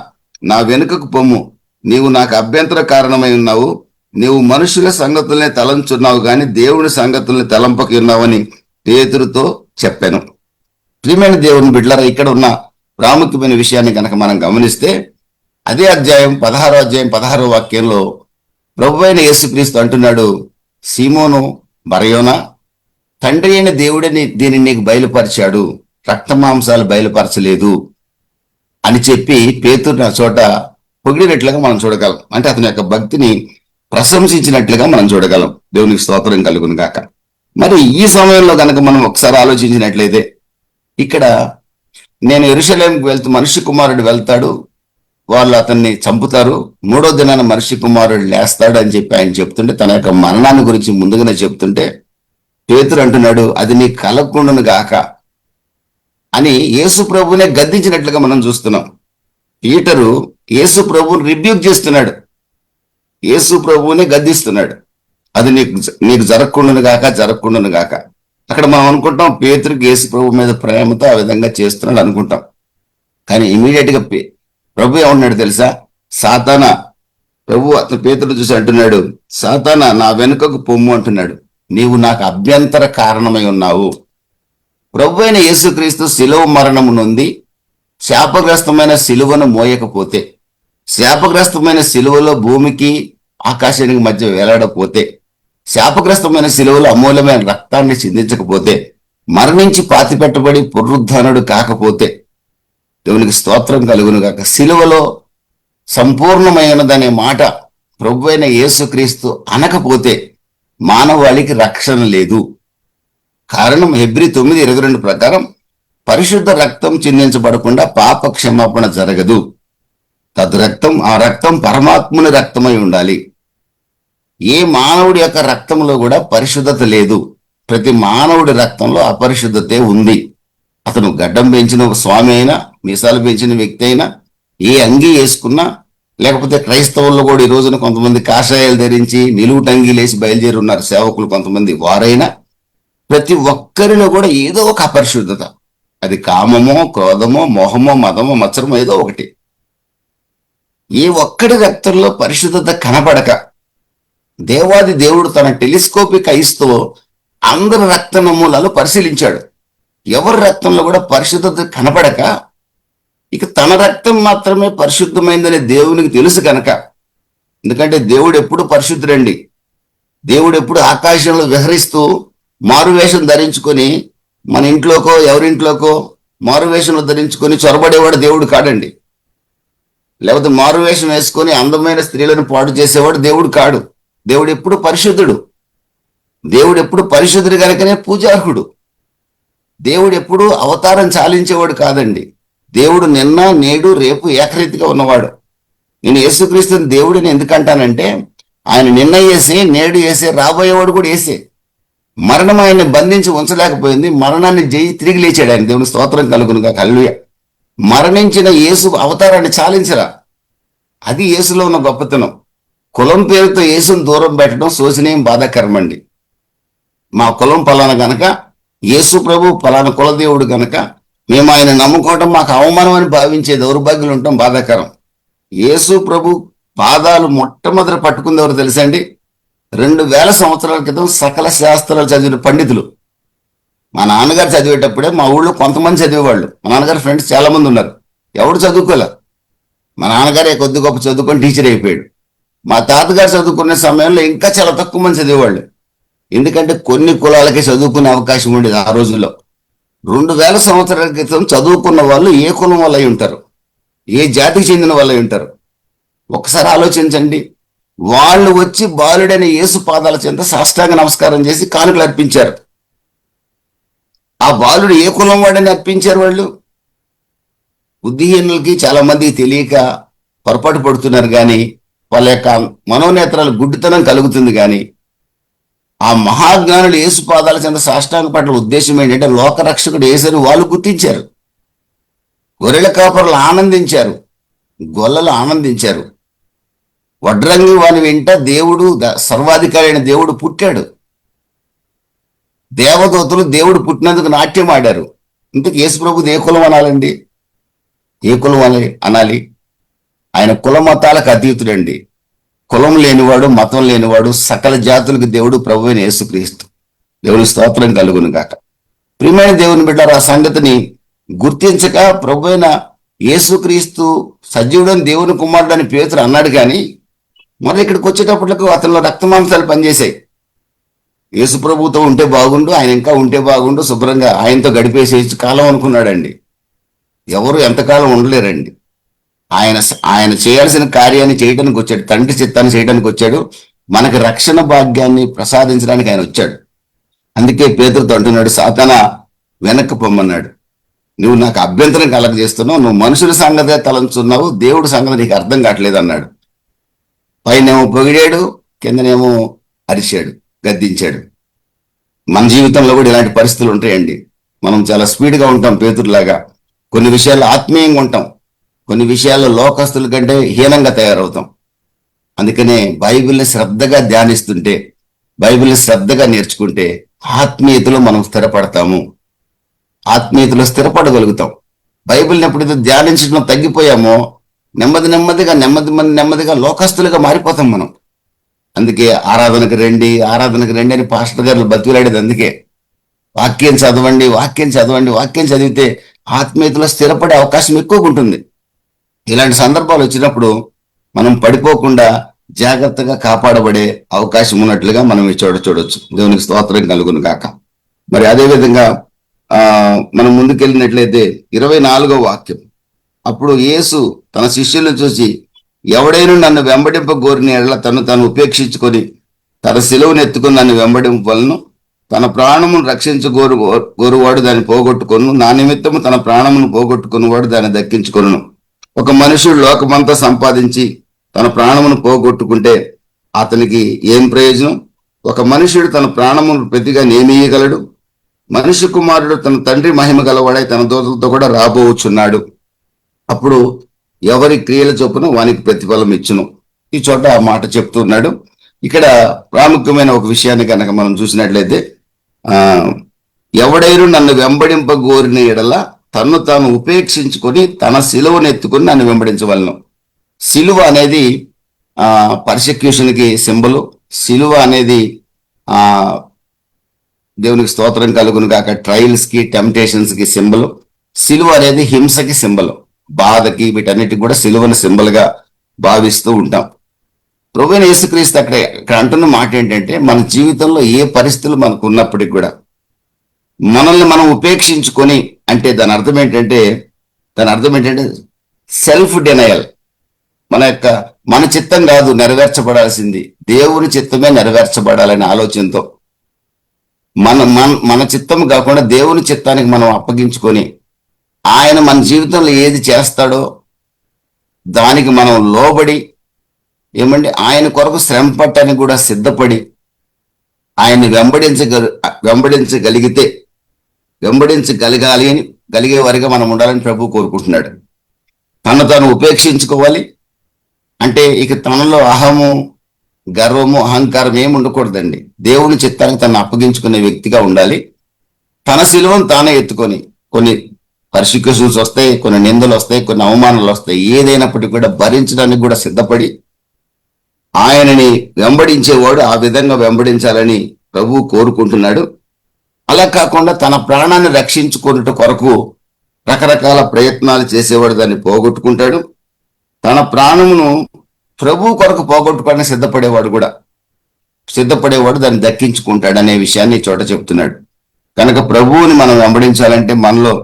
S1: నా వెనుకకు పొమ్ము, నీవు నాకు అభ్యంతర కారణమై ఉన్నావు. నీవు మనుషుల సంగతుల్ని తలంచున్నావు గాని దేవుని సంగతుల్ని తలంపకి ఉన్నావని పేతురుతో చెప్పాను. ప్రియమైన దేవుని బిడ్డలారా, ఇక్కడ ఉన్న ప్రాముఖ్యమైన విషయాన్ని కనుక మనం గమనిస్తే, అదే అధ్యాయం 16వ వాక్యంలో ప్రభు అయిన యేసుక్రీస్తు అంటున్నాడు, సీమోను బరయోనా, తండ్రి అయిన దేవుడని దీనిని నీకు బయలుపరిచాడు, రక్తమాంసాలు బయలుపరచలేదు అని చెప్పి పేతురు చోట పొగిడినట్లుగా మనం చూడగలం. అంటే అతని యొక్క భక్తిని ప్రశంసించినట్లుగా మనం చూడగలం. దేవునికి స్తోత్రం కలుగును గాక. మరి ఈ సమయంలో కనుక మనం ఒకసారి ఆలోచించినట్లయితే, ఇక్కడ నేను యెరూషలేముకు వెళ్తూ మనిషి కుమారుడు వెళ్తాడు, వాళ్ళు అతన్ని చంపుతారు, 3వ దినాన మనిషి కుమారుడు లేస్తాడు అని చెప్పి ఆయన చెప్తుంటే, తన యొక్క మరణాన్ని గురించి ముందుగానే చెప్తుంటే, పేతురు అంటున్నాడు, అది నీ కలగకుండును గాక అని యేసు ప్రభునే గద్దించినట్లుగా మనం చూస్తున్నాం. పీటరు యేసు ప్రభుని రిబ్యూక్ చేస్తున్నాడు, యేసు ప్రభువునే గద్దిస్తున్నాడు, అది నీకు జరగకుండును గాక. అక్కడ మనం అనుకుంటాం పేతురుకి యేసు ప్రభు మీద ప్రేమతో ఆ విధంగా చేస్తున్నాడు అనుకుంటాం. కానీ ఇమీడియట్ గా ప్రభు ఏమన్నాడు తెలుసా? సాతానా, ప్రభు అతను పేతురు చూసి అంటున్నాడు, సాతానా, నా వెనుకకు పొమ్ము అంటున్నాడు, నీవు నాకు అభ్యంతర కారణమై ఉన్నావు. ప్రభు అయిన యేసుక్రీస్తు శిలువ మరణము నొంది శాపగ్రస్తమైన శిలువను మోయకపోతే, శాపగ్రస్తమైన శిలువలో భూమికి ఆకాశానికి మధ్య వేలాడపోతే, శాపగ్రస్తమైన శిలువలో అమూల్యమైన రక్తాన్ని చిందించకపోతే, మరణించి పాతిపెట్టబడి పునరుద్ధానుడు కాకపోతే, దేవునికి స్తోత్రం కలుగును గాక, శిలువలో సంపూర్ణమైనదనే మాట ప్రభు అయిన యేసుక్రీస్తు అనకపోతే మానవాళికి రక్షణ లేదు. కారణం హెబ్రీ 9:22 ప్రకారం పరిశుద్ధ రక్తం చిందించబడకుండా పాప క్షమాపణ జరగదు. ఆ రక్తం పరమాత్ముని రక్తమై ఉండాలి. ఏ మానవుడి యొక్క రక్తంలో కూడా పరిశుద్ధత లేదు. ప్రతి మానవుడి రక్తంలో అపరిశుద్ధతే ఉంది. అతను గడ్డం పెంచిన స్వామి అయినా, మీసాలు పెంచిన వ్యక్తి అయినా, ఏ అంగీ వేసుకున్నా, లేకపోతే క్రైస్తవుల్లో కూడా ఈ రోజున కొంతమంది కాషాయాలు ధరించి నిలువుటంగీలేసి బయలుదేరి ఉన్నారు సేవకులు కొంతమంది, వారైనా ప్రతి ఒక్కరిలో కూడా ఏదో ఒక అపరిశుద్ధత, అది కామమో, క్రోధమో, మోహమో, మదమో, మత్సరమో ఏదో ఒకటి. ఏ ఒక్కడి రక్తంలో పరిశుద్ధత కనబడక దేవాది దేవుడు తన టెలిస్కోపిక్ ఐస్తో అందరి రక్త నమూనాలు పరిశీలించాడు. ఎవరి రక్తంలో కూడా పరిశుద్ధత కనబడక, ఇక తన రక్తం మాత్రమే పరిశుద్ధమైందని దేవునికి తెలుసు కనుక, ఎందుకంటే దేవుడు ఎప్పుడు పరిశుద్ధుడండి. దేవుడు ఎప్పుడు ఆకాశంలో విహరిస్తూ మారువేషం ధరించుకొని మన ఇంట్లోకో ఎవరింట్లోకో మారువేషంలో ధరించుకొని చొరబడేవాడు దేవుడు కాడండి. లేకపోతే మారువేషం వేసుకొని అందమైన స్త్రీలను పాడు చేసేవాడు దేవుడు కాడు. దేవుడు ఎప్పుడు పరిశుద్ధుడు. దేవుడు ఎప్పుడు పరిశుద్ధుడు కనుకనే పూజార్హుడు. దేవుడు ఎప్పుడు అవతారం చాలించేవాడు కాదండి. దేవుడు నిన్న, నేడు, రేపు ఏకరీతిగా ఉన్నవాడు. నేను యేసుక్రీస్తుని దేవుడిని ఎందుకంటానంటే, ఆయన నిన్న వేసే, నేడు వేసే, రాబోయేవాడు కూడా వేసే. మరణం ఆయన్ని బంధించి ఉంచలేకపోయింది. మరణాన్ని జయి తిరిగి లేచాడు ఆయన. దేవుని స్తోత్రం కలుగునుగా. హల్లెలూయా. మరణించిన యేసు అవతారాన్ని చాలించరా, అది యేసులో ఉన్న గొప్పతనం. కులం పేరుతో యేసును దూరం పెట్టడం శోచనీయం, బాధాకరం అండి. మా కులం పలానా గనక, యేసు ప్రభు పలానా కులదేవుడు గనక మేము ఆయన నమ్ముకోవటం మాకు అవమానం అని భావించే దౌర్భాగ్యులు ఉంటాం, బాధాకరం. యేసు ప్రభు పాదాలు మొట్టమొదటి పట్టుకుంది ఎవరు తెలుసండి? 2000 సంవత్సరాల క్రితం సకల శాస్త్రాలు చదివిన పండితులు. మా నాన్నగారు చదివేటప్పుడే మా ఊళ్ళో కొంతమంది చదివేవాళ్ళు. మా నాన్నగారు ఫ్రెండ్స్ చాలా మంది ఉన్నారు. ఎవడు చదువుకోలే. మా నాన్నగారే కొద్ది గొప్ప చదువుకొని టీచర్ అయిపోయాడు. మా తాతగారు చదువుకునే సమయంలో ఇంకా చాలా తక్కువ మంది చదివేవాళ్ళు. ఎందుకంటే కొన్ని కులాలకి చదువుకునే అవకాశం ఉండేది ఆ రోజుల్లో. 2000 సంవత్సరాల క్రితం చదువుకున్న వాళ్ళు ఏ కులం వాళ్ళు అయి ఉంటారు, ఏ జాతికి చెందిన వాళ్ళు అయి ఉంటారు? ఒకసారి ఆలోచించండి. వాళ్ళు వచ్చి బాలుడైన యేసు పాదాల చెంత సాష్టాంగ నమస్కారం చేసి కానుకలు అర్పించారు. ఆ బాలుడు ఏ కులం వాడని అర్పించారు వాళ్ళు? బుద్ధిహీనులకి చాలా మందికి తెలియక పొరపాటు పడుతున్నారు కానీ వాళ్ళ యొక్క మనోనేత్రాలు గుడ్డితనం కలుగుతుంది. కానీ ఆ మహాజ్ఞానులు యేసు పాదాల చెంత సాష్టాంగ పట్ల ఉద్దేశం ఏంటంటే లోకరక్షకుడు యేసుని వాళ్ళు గుర్తించారు. గొర్రెల కాపరులు ఆనందించారు, గొల్లలు ఆనందించారు. వడ్రంగి వాని వెంట దేవుడు, సర్వాధికారి అయిన దేవుడు పుట్టాడు. దేవదూతలు దేవుడు పుట్టినందుకు నాట్యం ఆడారు. ఇంతకు యేసు ప్రభుది ఏ కులం అనాలండి? ఏ కులం అనాలి? ఆయన కుల మతాలకు అతీతుడండి. కులం లేనివాడు, మతం లేనివాడు, సకల జాతులకు దేవుడు ప్రభు అయిన యేసుక్రీస్తు. దేవుని స్తోత్రం కలుగును గాక. ప్రియమైన దేవుని బిడ్డలారా, ఆ సంగతిని గుర్తించక ప్రభు అయిన యేసుక్రీస్తు సజీవుడని దేవుని కుమారుడు అని పేతురు అన్నాడు. కానీ మరి ఇక్కడికి వచ్చేటప్పటికి అతనిలో రక్తమాంసాలు పనిచేశాయి. యేసు ప్రభుతో ఉంటే బాగుండు, ఆయన ఇంకా ఉంటే బాగుండు, శుభ్రంగా ఆయనతో గడిపేసేసి కాలం అనుకున్నాడండి. ఎవరు ఎంతకాలం ఉండలేరండి. ఆయన చేయాల్సిన కార్యాన్ని చేయడానికి వచ్చాడు, తండ్రి చిత్తాన్ని చేయడానికి వచ్చాడు, మనకి రక్షణ భాగ్యాన్ని ప్రసాదించడానికి ఆయన వచ్చాడు. అందుకే పేతురుతో అంటున్నాడు, సాతానా వెనక్కి పొమ్మన్నాడు. నువ్వు నాకు అభ్యంతరం కలగజేస్తున్నావు, నువ్వు మనుషుల సంగతే తలంచున్నావు, దేవుడి సంగతి నీకు అర్థం కావట్లేదు అన్నాడు. పైనేమో పొగిడాడు, కిందనేమో అరిశాడు, గద్దించాడు. మన జీవితంలో కూడా ఇలాంటి పరిస్థితులు ఉంటాయండి. మనం చాలా స్పీడ్గా ఉంటాం పేతురులాగా. కొన్ని విషయాల్లో ఆత్మీయంగా ఉంటాం, కొన్ని విషయాల్లో లోకస్తుల కంటే హీనంగా తయారవుతాం. అందుకనే బైబిల్ని శ్రద్ధగా ధ్యానిస్తుంటే, బైబిల్ని శ్రద్ధగా నేర్చుకుంటే ఆత్మీయతలో మనం స్థిరపడతాము, ఆత్మీయతలో స్థిరపడగలుగుతాం. బైబిల్ని ఎప్పుడైతే ధ్యానించడం తగ్గిపోయామో నెమ్మదిగా లోకస్తులుగా మారిపోతాం మనం. అందుకే ఆరాధనకు రండి అని పాస్టర్ గారు బతిలాడేది. అందుకే వాక్యం చదవండి, వాక్యం చదివితే ఆత్మీయతలో స్థిరపడే అవకాశం ఎక్కువగా ఉంటుంది. ఇలాంటి సందర్భాలు వచ్చినప్పుడు మనం పడిపోకుండా జాగ్రత్తగా కాపాడబడే అవకాశం ఉన్నట్లుగా మనం ఈ చూడొచ్చు. దేవునికి స్తోత్రం కలుగును గాక. మరి అదేవిధంగా మనం ముందుకెళ్ళినట్లయితే 24వ వాక్యం. అప్పుడు యేసు తన శిష్యులను చూసి, ఎవడైనా నన్ను వెంబడింప గోరిన ఎడల తను ఉపేక్షించుకొని తన సిలువను ఎత్తుకుని నన్ను వెంబడింపవలను. తన ప్రాణమును గోరువాడు దాన్ని పోగొట్టుకొను, నా నిమిత్తము తన ప్రాణమును పోగొట్టుకున్నవాడు దాన్ని దక్కించుకొను. ఒక మనుషుడు లోకమంతా సంపాదించి తన ప్రాణమును పోగొట్టుకుంటే అతనికి ఏం ప్రయోజనం? ఒక మనుషుడు తన ప్రాణమును ప్రతిగా నేమియగలడు. మనిషి కుమారుడు తన తండ్రి మహిమ గలవాడై తన దూతలతో కూడా రాబోచున్నాడు. అప్పుడు ఎవరి క్రియల చొప్పున వానికి ప్రతిఫలం ఇచ్చును. ఈ చోట ఆ మాట చెప్తున్నాడు. ఇక్కడ ప్రాముఖ్యమైన ఒక విషయాన్ని కనుక మనం చూసినట్లయితే, ఎవడైనా నన్ను వెంబడింపగోరిన ఎడల తన్ను తాను ఉపేక్షించుకొని తన సిలువను ఎత్తుకుని నన్ను వెంబడించవలను. సిలువ అనేది పర్సిక్యూషన్కి సింబలు. సిలువ అనేది దేవునికి స్తోత్రం కలుగును గాక, ట్రయల్స్ కి, టెంప్టేషన్స్ కి సింబల్. సిలువ అనేది హింసకి సింబల్, బాధకి, వీటన్నిటికి కూడా సిలువను సింబల్ గా భావిస్తూ ఉంటాం. ప్రభువైన యేసుక్రీస్తు ఇక్కడ అంటున్న మాట ఏంటంటే, మన జీవితంలో ఏ పరిస్థితులు మనకు ఉన్నప్పటికీ కూడా మనల్ని మనం ఉపేక్షించుకొని, అంటే దాని అర్థం ఏంటంటే సెల్ఫ్ డినయల్. మన చిత్తం కాదు నెరవేర్చబడాల్సింది, దేవుని చిత్తమే నెరవేర్చబడాలనే ఆలోచనతో మన చిత్తం కాకుండా దేవుని చిత్తానికి మనం అప్పగించుకొని, ఆయన మన జీవితంలో ఏది చేస్తాడో దానికి మనం లోబడి ఆయన కొరకు శ్రమ పట్టడానికి కూడా సిద్ధపడి ఆయన్ని వెంబడించగలగాలి అని కలిగే వారిగా మనం ఉండాలని ప్రభు కోరుకుంటున్నాడు. తను తాను ఉపేక్షించుకోవాలి అంటే ఇక తనలో అహము, గర్వము, అహంకారం ఏమి ఉండకూడదండి. దేవుని చిత్తానికి తను అప్పగించుకునే వ్యక్తిగా ఉండాలి. తన సిలువను తానే ఎత్తుకొని, కొన్ని పర్సిక్యూషన్స్ వస్తాయి, కొన్ని నిందలు వస్తాయి, కొన్ని అవమానాలు వస్తాయి, ఏదైనప్పటికీ కూడా భరించడానికి కూడా సిద్ధపడి ఆయనని వెంబడించేవాడు ఆ విధంగా వెంబడించాలని ప్రభువు కోరుకుంటున్నాడు. అలా కాకుండా తన ప్రాణాన్ని రక్షించుకున్నట్టు కొరకు రకరకాల ప్రయత్నాలు చేసేవాడు దాన్ని పోగొట్టుకుంటాడు. తన ప్రాణమును ప్రభు కొరకు పోగొట్టుకోవడానికి సిద్ధపడేవాడు దాన్ని దక్కించుకుంటాడు అనే విషయాన్ని ఈ చోట చెప్తున్నాడు. కనుక ప్రభువుని మనం వెంబడించాలంటే మనలో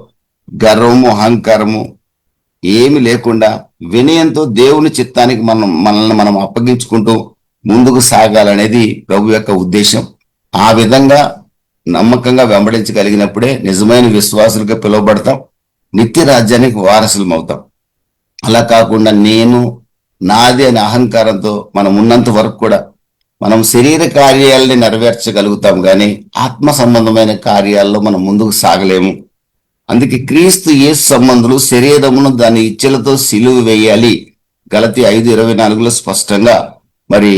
S1: గర్వము, అహంకారము ఏమి లేకుండా వినయంతో దేవుని చిత్తానికి మనల్ని మనం అప్పగించుకుంటూ ముందుకు సాగాలనేది ప్రభు యొక్క ఉద్దేశం. ఆ విధంగా నమ్మకంగా వెంబడించగలిగినప్పుడే నిజమైన విశ్వాసులుగా పిలువబడతాం, నిత్య రాజ్యానికి వారసులం అవుతాం. అలా కాకుండా నేను నాది అనే అహంకారంతో మనం ఉన్నంత వరకు కూడా మనం శరీర కార్యాలని నెరవేర్చగలుగుతాం, కానీ ఆత్మ సంబంధమైన కార్యాల్లో మనం ముందుకు సాగలేము. అందుకే క్రీస్తు యేసు సంబంధులు శరీరమును దాని ఇచ్చలతో సిలువ వేయాలి. గలతీ 5:24 స్పష్టంగా మరి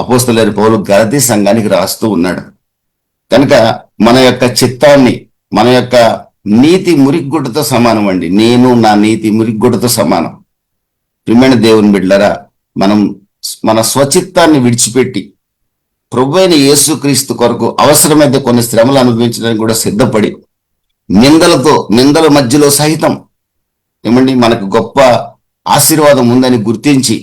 S1: అపోస్తలుడైన పౌలు గలతీ సంఘానికి రాస్తూ ఉన్నాడు. కనుక మన యొక్క చిత్తాన్ని, మన యొక్క నీతి మురిగ్గుడ్డతో సమానం అండి. నేను నా నీతి మురిగ్గుడ్డతో సమానం. ప్రియమైన దేవుని బిడ్డలారా, మనం మన స్వచిత్తాన్ని విడిచిపెట్టి ప్రభువైన యేసుక్రీస్తు కొరకు అవసరమైతే కొన్ని శ్రమలు అనుభవించడానికి కూడా సిద్ధపడి నిందల మధ్యలో సహితం మనకు గొప్ప ఆశీర్వాదం ఉందని గుర్తించి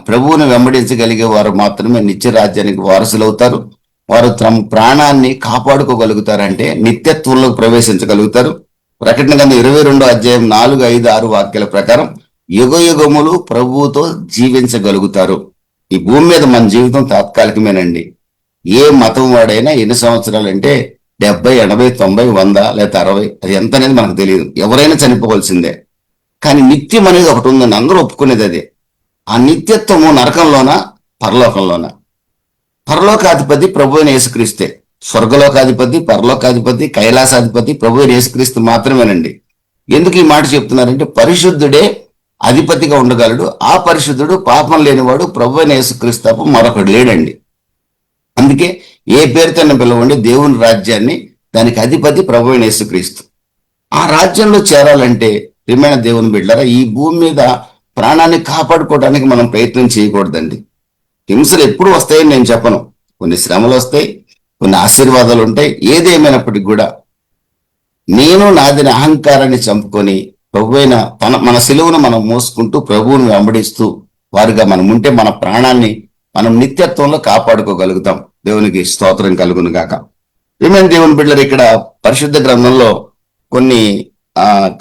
S1: ప్రభువుని వెంబడించగలిగే వారు మాత్రమే నిత్య రాజ్యానికి వారసులవుతారు. వారు తమ ప్రాణాన్ని కాపాడుకోగలుగుతారంటే నిత్యత్వంలో ప్రవేశించగలుగుతారు. ప్రకటన గ్రంథం 22 4, 5, 6 వాక్యాల ప్రకారం యుగయుగములు ప్రభువుతో జీవించగలుగుతారు. ఈ భూమి మీద మన జీవితం తాత్కాలికమేనండి. ఏ మతం వాడైనా ఎన్ని సంవత్సరాలు అంటే 70, 80, 90, 100 లేదా 60, అది ఎంత అనేది మనకు తెలియదు. ఎవరైనా చనిపోవలసిందే. కానీ నిత్యం అనేది ఒకటి ఉందని అందరూ ఒప్పుకునేది అదే. ఆ నిత్యత్వము నరకంలోనా, పరలోకంలోనా? పరలోకాధిపతి ప్రభు అయిన యేసుక్రీస్తే. స్వర్గలోకాధిపతి, పరలోకాధిపతి, కైలాసాధిపతి ప్రభు అయిన యేసుక్రీస్తు మాత్రమేనండి. ఎందుకు ఈ మాట చెప్తున్నారంటే పరిశుద్ధుడే అధిపతిగా ఉండగలడు. ఆ పరిశుద్ధుడు పాపం లేనివాడు ప్రభు అయిన యేసుక్రీస్తు తప్ప మరొకడు లేడండి. అందుకే ఏ పేరుతో పిలవండి, దేవుని రాజ్యాన్ని, దానికి అధిపతి ప్రభు అయిన యేసుక్రీస్తు. ఆ రాజ్యంలో చేరాలంటే ప్రియమైన దేవుని బిడ్డలారా, ఈ భూమి మీద ప్రాణాన్ని కాపాడుకోవడానికి మనం ప్రయత్నం చేయకూడదండి. హింసలు ఎప్పుడు వస్తాయని నేను చెప్పను. కొన్ని శ్రమలు వస్తాయి, కొన్ని ఆశీర్వాదాలు ఉంటాయి. ఏదేమైనప్పటికీ కూడా నేను నాదిన అహంకారాన్ని చంపుకొని ప్రభువైన మన సిలువను మనం మోసుకుంటూ ప్రభువును వెంబడిస్తూ వారుగా మనం ఉంటే మన ప్రాణాన్ని మనం నిత్యత్వంలో కాపాడుకోగలుగుతాం. దేవునికి స్తోత్రం కలుగును గాక. ఏమైనా దేవుని బిడ్డలు, ఇక్కడ పరిశుద్ధ గ్రంథంలో కొన్ని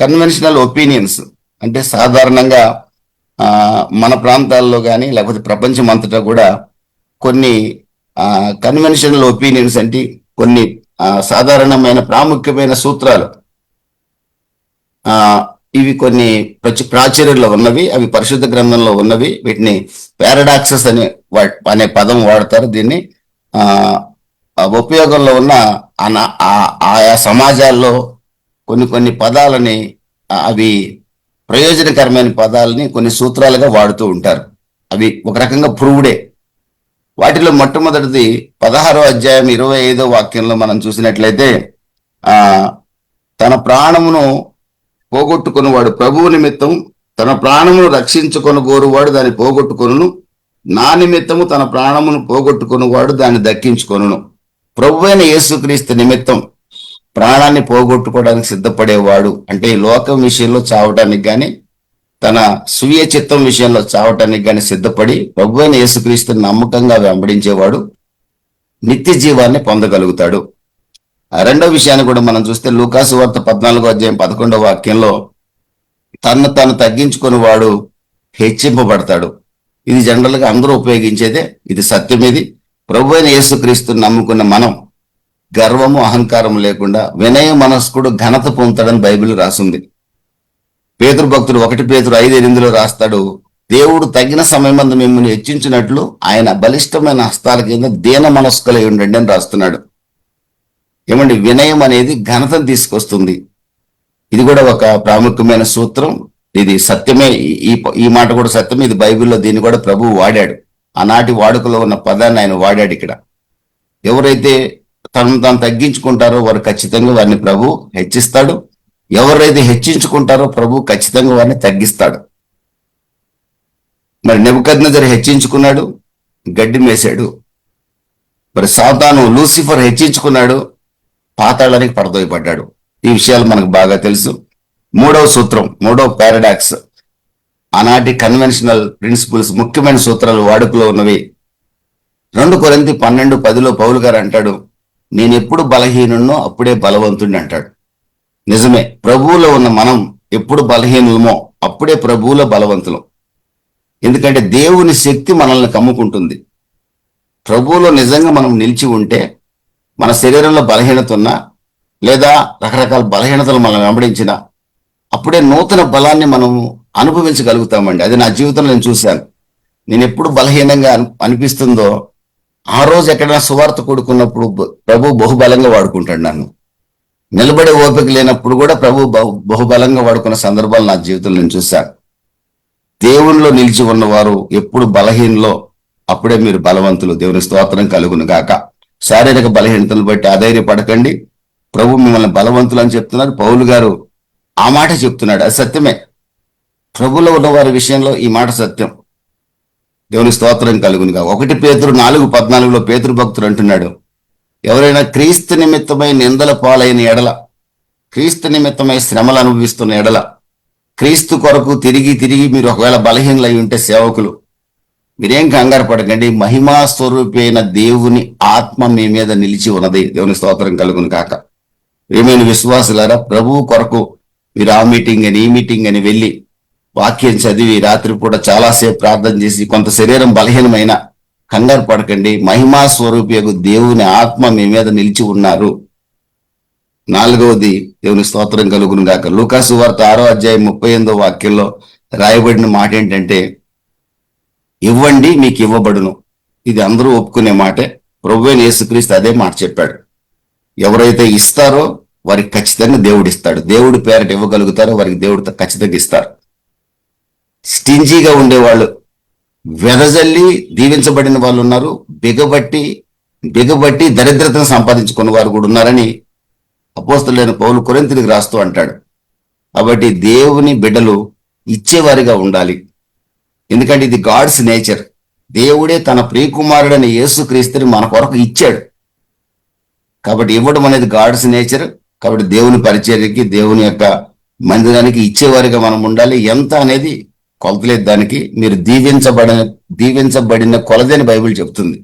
S1: కన్వెన్షనల్ ఒపీనియన్స్, అంటే సాధారణంగా మన ప్రాంతాల్లో కానీ లేకపోతే ప్రపంచం అంతటా కూడా కొన్ని కన్వెన్షనల్ ఒపీనియన్స్ అంటే కొన్ని సాధారణమైన ప్రాముఖ్యమైన సూత్రాలు, ఇవి కొన్ని ప్రాచుర్యంలో ఉన్నవి, అవి పరిశుద్ధ గ్రంథంలో ఉన్నవి. వీటిని పారాడాక్సెస్ అనే పదం వాడతారు. దీన్ని ఉపయోగంలో ఉన్న ఆయా సమాజాల్లో కొన్ని పదాలని, అవి ప్రయోజనకరమైన పదాలని కొన్ని సూత్రాలుగా వాడుతూ ఉంటారు. అవి ఒక రకంగా ప్రూవ్డే. వాటిలో మొట్టమొదటిది 16వ అధ్యాయం 25వ వాక్యంలో మనం చూసినట్లయితే, తన ప్రాణమును పోగొట్టుకునివాడు ప్రభువు నిమిత్తం తన ప్రాణమును రక్షించుకొని గోరువాడు దాన్ని పోగొట్టుకొనును, నా నిమిత్తము తన ప్రాణమును పోగొట్టుకునివాడు దాన్ని దక్కించుకొనును. ప్రభువైన యేసుక్రీస్తు నిమిత్తం ప్రాణాన్ని పోగొట్టుకోవడానికి సిద్ధపడేవాడు అంటే లోకం విషయంలో చావటానికి కానీ తన స్వీయ చిత్తం విషయంలో చావటానికి కానీ సిద్ధపడి ప్రభువైన యేసుక్రీస్తుని నమ్మకంగా వెంబడించేవాడు నిత్య జీవాన్ని పొందగలుగుతాడు. రెండో విషయాన్ని కూడా మనం చూస్తే లూకాసు వార్త 14వ అధ్యాయం 11వ వాక్యంలో తను తగ్గించుకుని వాడు హెచ్చింపబడతాడు. ఇది జనరల్ గా అందరూ ఉపయోగించేదే, ఇది సత్యం. ఇది ప్రభువైన యేసుక్రీస్తుని నమ్ముకున్న మనం గర్వము, అహంకారం లేకుండా వినయ మనస్కుడు ఘనత పొందుతాడని బైబిల్ రాసింది. పేతురు భక్తుడు 1 పేతురు 5:8 రాస్తాడు, దేవుడు తగిన సమయమందు మిమ్మల్ని హెచ్చించినట్లు ఆయన బలిష్టమైన హస్తాల కింద దీన మనస్కులై ఉండండి అని రాస్తున్నాడు. ఏమండి, వినయం అనేది ఘనతను తీసుకొస్తుంది. ఇది కూడా ఒక ప్రాముఖ్యమైన సూత్రం. ఇది సత్యమే. ఈ మాట కూడా సత్యమే. ఇది బైబిల్లో దీన్ని కూడా ప్రభువు వాడాడు. ఆనాటి వాడుకలో ఉన్న పదాన్ని ఆయన వాడాడు ఇక్కడ. ఎవరైతే తాను తగ్గించుకుంటారో వారు ఖచ్చితంగా వారిని ప్రభు హెచ్చిస్తాడు. ఎవరైతే హెచ్చించుకుంటారో ప్రభు ఖచ్చితంగా వారిని తగ్గిస్తాడు. మరి నెబుకద్నెజరు హెచ్చించుకున్నాడు, గడ్డి మేశాడు. మరి సాతాను లూసిఫర్ హెచ్చించుకున్నాడు, పాతాళానికి పడదోయబడ్డాడు. ఈ విషయాలు మనకు బాగా తెలుసు. మూడవ సూత్రం, మూడవ పారాడాక్స్, ఆనాటి కన్వెన్షనల్ ప్రిన్సిపల్స్, ముఖ్యమైన సూత్రాలు వాడుకలో ఉన్నవి. 2 కొరింథీ 12:10 పౌలు గారు అంటాడు, నేను ఎప్పుడు బలహీనున్నో అప్పుడే బలవంతుడిని అంటాడు. నిజమే, ప్రభువులో ఉన్న మనం ఎప్పుడు బలహీనులమో అప్పుడే ప్రభువులో బలవంతులం. ఎందుకంటే దేవుని శక్తి మనల్ని కమ్ముకుంటుంది. ప్రభువులో నిజంగా మనం నిలిచి ఉంటే, మన శరీరంలో బలహీనత ఉన్నా లేదా రకరకాల బలహీనతలు మనం వెంబడించినా అప్పుడే నూతన బలాన్ని మనం అనుభవించగలుగుతామండి. అది నా జీవితంలో నేను చూశాను. నేను ఎప్పుడు బలహీనంగా అనిపిస్తుందో ఆ రోజు ఎక్కడైనా సువార్త కూడుకున్నప్పుడు ప్రభు బహుబలంగా వాడుకుంటాడు నన్ను. నిలబడే ఓపిక లేనప్పుడు కూడా ప్రభు బహుబలంగా వాడుకున్న సందర్భాలు నా జీవితంలో నేను చూశాను. దేవునిలో నిలిచి ఉన్నవారు ఎప్పుడు బలహీనలో అప్పుడే మీరు బలవంతులు. దేవుని స్తోత్రం కలుగును గాక. శారీరక బలహీనతలు బట్టి ఆధైర్యపడకండి, ప్రభు మిమ్మల్ని బలవంతులు అని చెప్తున్నారు. పౌలు గారు ఆ మాట చెప్తున్నాడు, అది సత్యమే. ప్రభులో ఉన్న వారి విషయంలో ఈ మాట సత్యం. దేవుని స్తోత్రం కలుగునుగా. 1 పేతురు 4:14 పేతురు భక్తుడు అంటున్నాడు, ఎవరైనా క్రీస్తు నిమిత్తమై నిందల పాలైన ఎడల, క్రీస్తు నిమిత్తమై శ్రమలు అనుభవిస్తున్న ఎడల, క్రీస్తు కొరకు తిరిగి తిరిగి మీరు ఒకవేళ బలహీనలై ఉంటే సేవకులు, మీరేం కంగారు పడకండి, మహిమా స్వరూపి అయిన దేవుని ఆత్మ మీ మీద నిలిచి ఉన్నది. దేవుని స్తోత్రం కలుగును కాక. ఏమైనా విశ్వాసులారా, ప్రభువు కొరకు మీరు ఆ మీటింగ్ అని ఈ మీటింగ్ అని వెళ్ళి వాక్యం చదివి రాత్రి పూట చాలాసేపు ప్రార్థన చేసి కొంత శరీరం బలహీనమైన కంగారు పడకండి, మహిమా స్వరూపియగు దేవుని ఆత్మ మీ మీద నిలిచి ఉన్నారు. 4వది, దేవుని స్తోత్రం కలుగును గాక. లూకాసు వార్త 6:38 వాక్యంలో రాయబడిన మాట ఏంటంటే, ఇవ్వండి మీకు ఇవ్వబడును. ఇది అందరూ ఒప్పుకునే మాటే. ప్రభువైన యేసుక్రీస్తు అదే మాట చెప్పాడు. ఎవరైతే ఇస్తారో వారికి ఖచ్చితంగా దేవుడు ఇస్తాడు. దేవుడి పేరట ఇవ్వగలుగుతారో వారికి దేవుడు ఖచ్చితంగా ఇస్తారు. స్టింజీగా ఉండేవాళ్ళు, వెదజల్లి దీవించబడిన వాళ్ళు ఉన్నారు, బిగబట్టి దరిద్రతను సంపాదించుకున్న వారు కూడా ఉన్నారని అపోస్తలుడైన పౌలు కొరింథీయులకు రాస్తూ అంటాడు. కాబట్టి దేవుని బిడ్డలు ఇచ్చేవారిగా ఉండాలి. ఎందుకంటే ఇది గాడ్స్ నేచర్. దేవుడే తన ప్రియకుమారుడైన యేసుక్రీస్తుని మన కొరకు ఇచ్చాడు. కాబట్టి ఇవ్వడం అనేది గాడ్స్ నేచర్. కాబట్టి దేవుని పరిచర్యకి, దేవుని యొక్క మందిరానికి ఇచ్చేవారిగా మనం ఉండాలి. ఎంత అనేది కొలతలేదు దానికి. మీరు దీవించబడిన కొలదని బైబిల్ చెప్తుంది.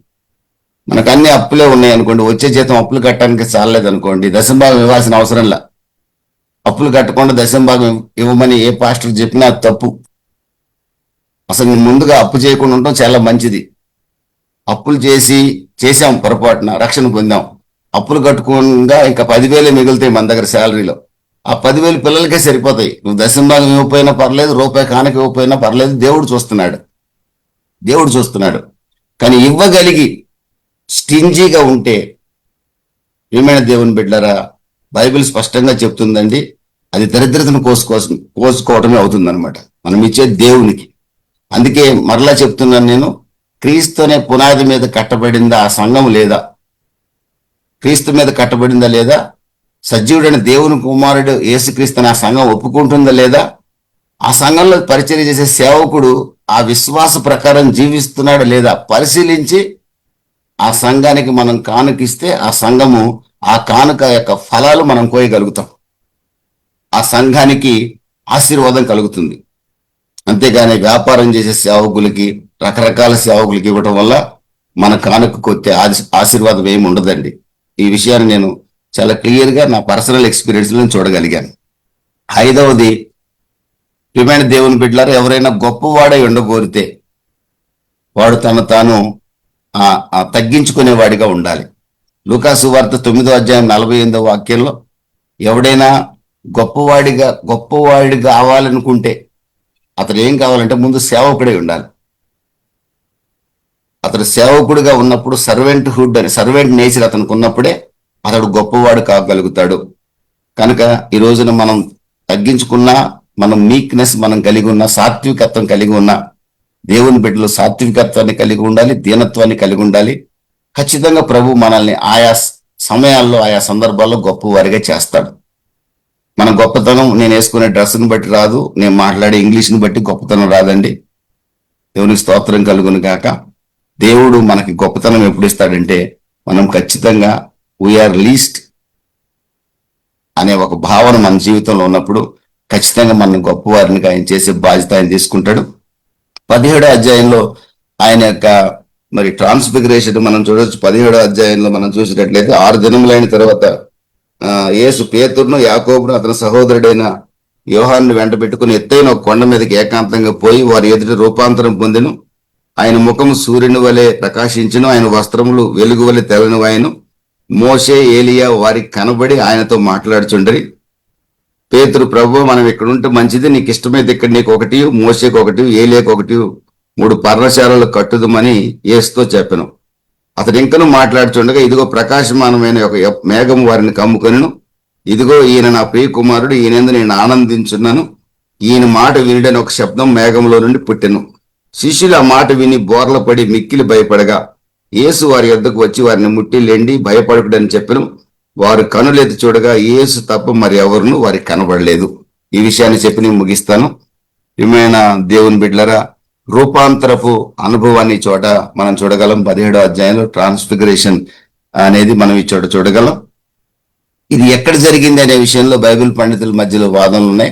S1: మనకు అన్ని అప్పులే ఉన్నాయి అనుకోండి, వచ్చే జీతం అప్పులు కట్టడానికి చాలలేదు అనుకోండి, దశంభాగం ఇవ్వాల్సిన అవసరంలా. అప్పులు కట్టకుండా దశంభాగం ఇవ్వమని ఏ పాస్టర్ చెప్పినా అది తప్పు. అసలు ముందుగా అప్పు చేయకుండా ఉండటం చాలా మంచిది. అప్పులు చేసాం పొరపాటున, రక్షణ పొందాం. అప్పులు కట్టుకోగా ఇంకా 10,000 మిగులుతాయి మన దగ్గర శాలరీలో. ఆ 10,000 పిల్లలకే సరిపోతాయి. నువ్వు దశంభాగం ఇవ్వకపోయినా పర్లేదు, రూపాయి కానుక ఇవ్వకపోయినా పర్లేదు, దేవుడు చూస్తున్నాడు. కానీ ఇవ్వగలిగి స్టింజీగా ఉంటే, ఏమైనా దేవుని బిడ్డలారా, బైబిల్ స్పష్టంగా చెప్తుందండి, అది దరిద్రతను కోసుకోవటమే అవుతుంది అనమాట మనం ఇచ్చే దేవునికి. అందుకే మరలా చెప్తున్నాను నేను, క్రీస్తు అనే పునాది మీద కట్టబడిందా ఆ సంఘం లేదా? క్రీస్తు మీద కట్టబడిందా లేదా? సజీవుడైన దేవుని కుమారుడు యేసుక్రీస్తు ఆ సంఘం ఒప్పుకుంటుందా లేదా? ఆ సంఘంలో పరిచర్య చేసే సేవకుడు ఆ విశ్వాస ప్రకారం జీవిస్తున్నాడా లేదా పరిశీలించి ఆ సంఘానికి మనం కానుకిస్తే ఆ సంఘము ఆ కానుక యొక్క ఫలాలు మనం కోయగలుగుతాం. ఆ సంఘానికి ఆశీర్వాదం కలుగుతుంది. అంతేగాని వ్యాపారం చేసే సేవకులకి, రకరకాల సేవకులకి ఇవ్వటం వల్ల మన కానుక కొత్తే ఆశీర్వాదం ఏమి ఉండదండి. ఈ విషయాన్ని నేను చాలా క్లియర్గా నా పర్సనల్ ఎక్స్పీరియన్స్ లో చూడగలిగాను. 5వది, ప్రియమైన దేవుని బిడ్డలారా, ఎవరైనా గొప్పవాడై ఉండగోరితే వాడు తాను తగ్గించుకునేవాడిగా ఉండాలి. లూకాసు వార్త 9:48 వాక్యంలో, ఎవడైనా గొప్పవాడిగా కావాలనుకుంటే అతను ఏం కావాలంటే ముందు సేవకుడై ఉండాలి. అతడు సేవకుడిగా ఉన్నప్పుడు సర్వెంట్ నేచర్ అతనికి ఉన్నప్పుడే అతడు గొప్పవాడు కాగలుగుతాడు. కనుక ఈ రోజున మనం తగ్గించుకున్నా, మనం మీక్నెస్ మనం కలిగి ఉన్న, సాత్వికత్వం కలిగి ఉన్న దేవుని బిడ్డలు సాత్వికత్వాన్ని కలిగి ఉండాలి, దీనత్వాన్ని కలిగి ఉండాలి. ఖచ్చితంగా ప్రభు మనల్ని ఆయా సమయాల్లో, ఆయా సందర్భాల్లో గొప్పవారిగా చేస్తాడు. మన గొప్పతనం నేను వేసుకునే డ్రెస్సును బట్టి రాదు, నేను మాట్లాడే ఇంగ్లీష్ని బట్టి గొప్పతనం రాదండి. దేవునికి స్తోత్రం కలుగును గాక. దేవుడు మనకి గొప్పతనం ఎప్పుడు ఇస్తాడంటే, మనం ఖచ్చితంగా వీఆర్ లీస్ట్ అనే ఒక భావన మన జీవితంలో ఉన్నప్పుడు ఖచ్చితంగా మనం గొప్పవారిని ఆయన చేసే బాధ్యత ఆయన తీసుకుంటాడు. 17వ అధ్యాయంలో ఆయన యొక్క మరి ట్రాన్స్ఫిగరేషన్ మనం చూడొచ్చు. 17వ అధ్యాయంలో మనం చూసినట్లయితే 6 దినములైన తర్వాత యేసు పేతురును, యాకోబును, అతని సహోదరుడైన యోహాను వెంట పెట్టుకుని ఎత్తైన ఒక కొండ మీదకి ఏకాంతంగా పోయి వారి ఎదుట రూపాంతరం పొందెను. ఆయన ముఖము సూర్యుని వలె ప్రకాశించును, ఆయన వస్త్రములు వెలుగు వలె తెల్లనివాయను. మోషే, ఏలియా వారికి కనబడి ఆయనతో మాట్లాడుచుండరి. పేతురు, ప్రభు మనం ఇక్కడ ఉంటే మంచిది, నీకు ఇష్టమైతే ఇక్కడ నీకు ఒకటి, మోషేకి ఒకటి, ఏలియాకి ఒకటి 3 పర్ణశాలలు కట్టుదమని యేసుతో చెప్పెను. అతడు ఇంకను మాట్లాడుచుండగా, ఇదిగో ప్రకాశమానమైన ఒక మేఘం వారిని కమ్ముకొనెను. ఇదిగో ఈయన నా ప్రియ కుమారుడు, ఈయనందు నేను ఆనందించున్నాను, ఈయన మాట వినడని ఒక శబ్దం మేఘంలో నుండి పుట్టెను. శిష్యులు ఆ మాట విని బోర్ల పడి మిక్కిలి భయపడగా యేసు వారి యొద్దకు వచ్చి వారిని ముట్టి లెండి, భయపడకుడని చెప్పెను. వారు కనులెత్తి చూడగా యేసు తప్ప మరి ఎవరును వారికి కనబడలేదు. ఈ విషయాన్ని చెప్పి నేను ముగిస్తాను. ప్రియమైన దేవుని బిడ్డలారా, రూపాంతరపు అనుభవాన్ని చోట మనం చూడగలం. 17వ అధ్యాయంలో ట్రాన్స్ఫిగరేషన్ అనేది మనం ఈ చోట చూడగలం. ఇది ఎక్కడ జరిగింది అనే విషయంలో బైబిల్ పండితుల మధ్యలో వాదనలు ఉన్నాయి.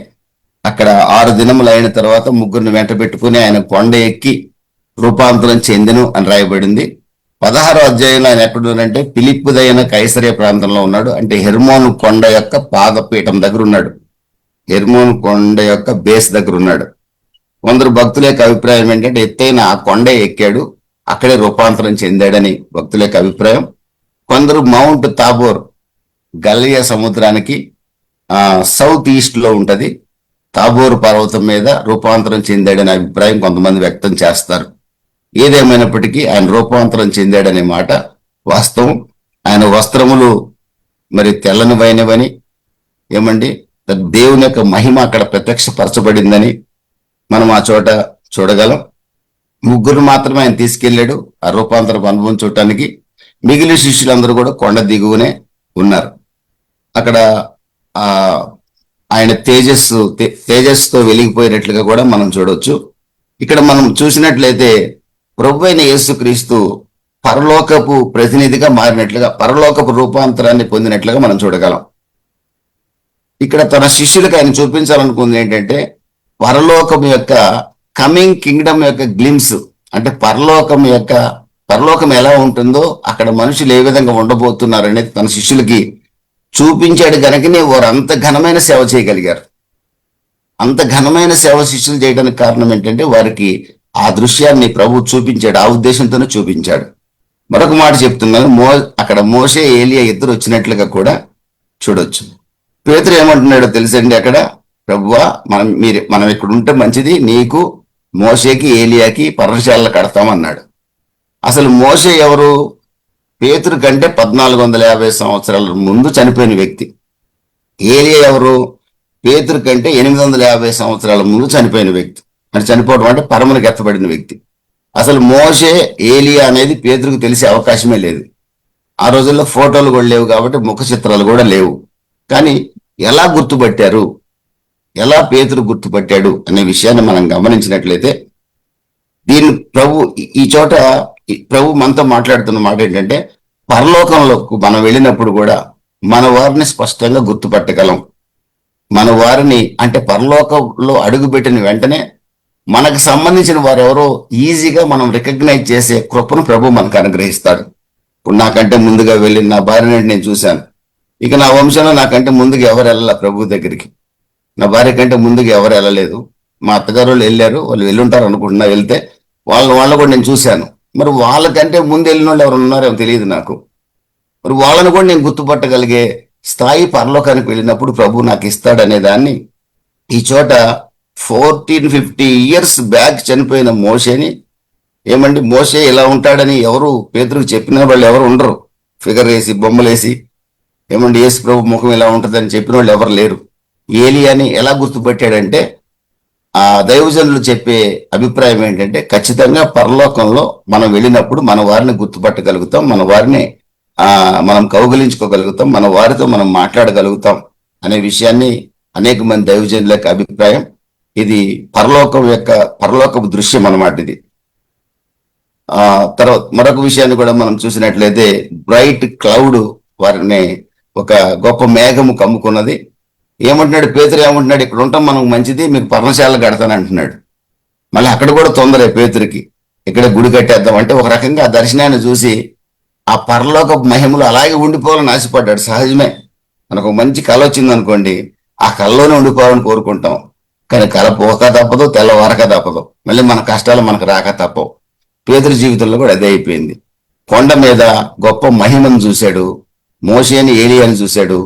S1: అక్కడ 6 దినములు అయిన తర్వాత ముగ్గురిని వెంట పెట్టుకుని ఆయన కొండ ఎక్కి రూపాంతరం చెందెను అని రాయబడింది. 16వ అధ్యాయంలో ఆయన ఎక్కడున్నాడంటే ఫిలిప్పుదైన కైసరే ప్రాంతంలో ఉన్నాడు. అంటే హెర్మోను కొండ యొక్క పాదపీఠం దగ్గర ఉన్నాడు. హెర్మోను కొండ యొక్క బేస్ దగ్గర ఉన్నాడు. కొందరు భక్తుల యొక్క అభిప్రాయం ఏంటంటే ఎత్తైన ఆ కొండే ఎక్కాడు, అక్కడే రూపాంతరం చెందాడని భక్తుల యొక్క అభిప్రాయం. కొందరు మౌంట్ తాబోర్ గలియా సముద్రానికి సౌత్ ఈస్ట్ లో ఉంటది, తాబోరు పర్వతం మీద రూపాంతరం చెందాడనే అభిప్రాయం కొంతమంది వ్యక్తం చేస్తారు. ఏదేమైనప్పటికీ ఆయన రూపాంతరం చెందాడనే మాట వాస్తవం. ఆయన వస్త్రములు మరి తెల్లనివైనవని, ఏమండి, దేవుని యొక్క మహిమ అక్కడ ప్రత్యక్షపరచబడిందని మనం ఆ చోట చూడగలం. ముగ్గురు మాత్రమే ఆయన తీసుకెళ్లాడు ఆ రూపాంతరపు అనుభవం చూడటానికి. మిగిలిన శిష్యులందరూ కూడా కొండ దిగువనే ఉన్నారు. అక్కడ ఆయన తేజస్సుతో వెలిగిపోయినట్లుగా కూడా మనం చూడవచ్చు. ఇక్కడ మనం చూసినట్లయితే ప్రభు అయిన యేసుక్రీస్తు పరలోకపు ప్రతినిధిగా మారినట్లుగా, పరలోకపు రూపాంతరాన్ని పొందినట్లుగా మనం చూడగలం. ఇక్కడ తన శిష్యులకు ఆయన చూపించాలనుకుంది ఏంటంటే పరలోకం యొక్క కమింగ్ కింగ్డమ్ యొక్క గ్లిమ్స్, అంటే పరలోకం ఎలా ఉంటుందో, అక్కడ మనుషులు ఏ విధంగా ఉండబోతున్నారు అనేది తన శిష్యులకి చూపించాడు. కనుకనే వారు అంత ఘనమైన సేవ చేయగలిగారు. అంత ఘనమైన సేవ శిష్యులు చేయడానికి కారణం ఏంటంటే వారికి ఆ దృశ్యాన్ని ప్రభు చూపించాడు, ఆ ఉద్దేశంతోనే చూపించాడు. మరొక మాట చెప్తున్నాను, అక్కడ మోషే, ఏలియా ఇద్దరు వచ్చినట్లుగా కూడా చూడొచ్చు. పేతురు ఏమంటున్నాడో తెలుసండి, అక్కడ ప్రభువా మనం ఇక్కడ ఉంటే మంచిది, నీకు, మోషేకి, ఏలియాకి పర్ణశాలలు కడతామన్నాడు. అసలు మోషే ఎవరు? పేతురు కంటే 1450 సంవత్సరాల ముందు చనిపోయిన వ్యక్తి. ఏలియా ఎవరు? పేతురు కంటే 850 సంవత్సరాల ముందు చనిపోయిన వ్యక్తి. అంటే చనిపోవడం అంటే పరమునికి ఎత్తబడిన వ్యక్తి. అసలు మోషే, ఏలియా అనేది పేతురుకు తెలిసే అవకాశమే లేదు. ఆ రోజుల్లో ఫోటోలు కూడా లేవు కాబట్టి ముఖ చిత్రాలు కూడా లేవు. కానీ ఎలా గుర్తుపట్టారు, ఎలా పేతురు గుర్తుపట్టాడు అనే విషయాన్ని మనం గమనించినట్లయితే, దీన్ని ఈ చోట ప్రభు మనతో మాట్లాడుతున్న మాట ఏంటంటే, పరలోకంలో మనం వెళ్ళినప్పుడు కూడా మన వారిని స్పష్టంగా గుర్తుపట్టగలం. మన వారిని అంటే పరలోకంలో అడుగుపెట్టిన వెంటనే మనకు సంబంధించిన వారు ఎవరో ఈజీగా మనం రికగ్నైజ్ చేసే కృపను ప్రభు మనకు అనుగ్రహిస్తాడు. ఇప్పుడు నాకంటే ముందుగా వెళ్ళి నా భార్యని నేను చూశాను. ఇక నా వంశంలో నాకంటే ముందుగా ఎవరు వెళ్ళాల ప్రభు దగ్గరికి. నా భార్య కంటే ముందుగా ఎవరు వెళ్ళలేదు. మా అత్తగారు వాళ్ళు వెళ్ళారు, వాళ్ళు వెళ్ళుంటారు అనుకుంటున్నా. వెళ్తే వాళ్ళని కూడా నేను చూశాను. మరి వాళ్ళకంటే ముందు వెళ్ళిన వాళ్ళు ఎవరు ఉన్నారేమో తెలియదు నాకు. మరి వాళ్ళని కూడా నేను గుర్తుపట్టగలిగే స్థాయి పరలోకానికి వెళ్ళినప్పుడు ప్రభు నాకు ఇస్తాడనే దాన్ని ఈ చోట 1450 ఇయర్స్ బ్యాక్ చనిపోయిన మోషేని, ఏమండి, మోషే ఇలా ఉంటాడని ఎవరు పేతురుకు చెప్పిన వాళ్ళు ఎవరు ఉండరు. ఫిగర్ వేసి బొమ్మలేసి, ఏమండి, యేసు ప్రభు ముఖం ఇలా ఉంటుందని చెప్పిన వాళ్ళు ఎవరు లేరు. ఏలియాని ఎలా గుర్తుపెట్టాడంటే, ఆ దైవజనులు చెప్పే అభిప్రాయం ఏంటంటే ఖచ్చితంగా పరలోకంలో మనం వెళ్ళినప్పుడు మన వారిని గుర్తుపట్టగలుగుతాం, మన వారిని మనం కౌగిలించుకోగలుగుతాం, మన వారితో మనం మాట్లాడగలుగుతాం అనే విషయాన్ని అనేక మంది దైవజనుల యొక్క అభిప్రాయం. ఇది పరలోకపు దృశ్యం అన్నమాట. ఇది తర్వాత మరొక విషయాన్ని కూడా మనం చూసినట్లయితే బ్రైట్ క్లౌడ్ వారిని ఒక గొప్ప మేఘము కమ్ముకున్నది. ఏమంటున్నాడు పేతురు, ఏమంటున్నాడు, ఇక్కడ ఉంటాం మనకు మంచిది, మీకు పర్ణశాల కడతాను అంటున్నాడు. మళ్ళీ అక్కడ కూడా తొందరే పేతురికి, ఇక్కడ గుడి కట్టేద్దాం అంటే ఒక రకంగా ఆ దర్శనాన్ని చూసి ఆ పరలోక మహిమలు అలాగే ఉండిపోవాలని ఆశపడ్డాడు. సహజమే, మనకు మంచి కళ వచ్చింది అనుకోండి, ఆ కళలోనే ఉండిపోవాలని కోరుకుంటాం. కానీ కళ పోక తప్పదు, తెల్లవారక తప్పదు, మళ్ళీ మన కష్టాలు మనకు రాక తప్పవు. పేతురు జీవితంలో కూడా అదే అయిపోయింది. కొండ మీద గొప్ప మహిమను చూశాడు, మోషేని ఏలియాని చూశాడు,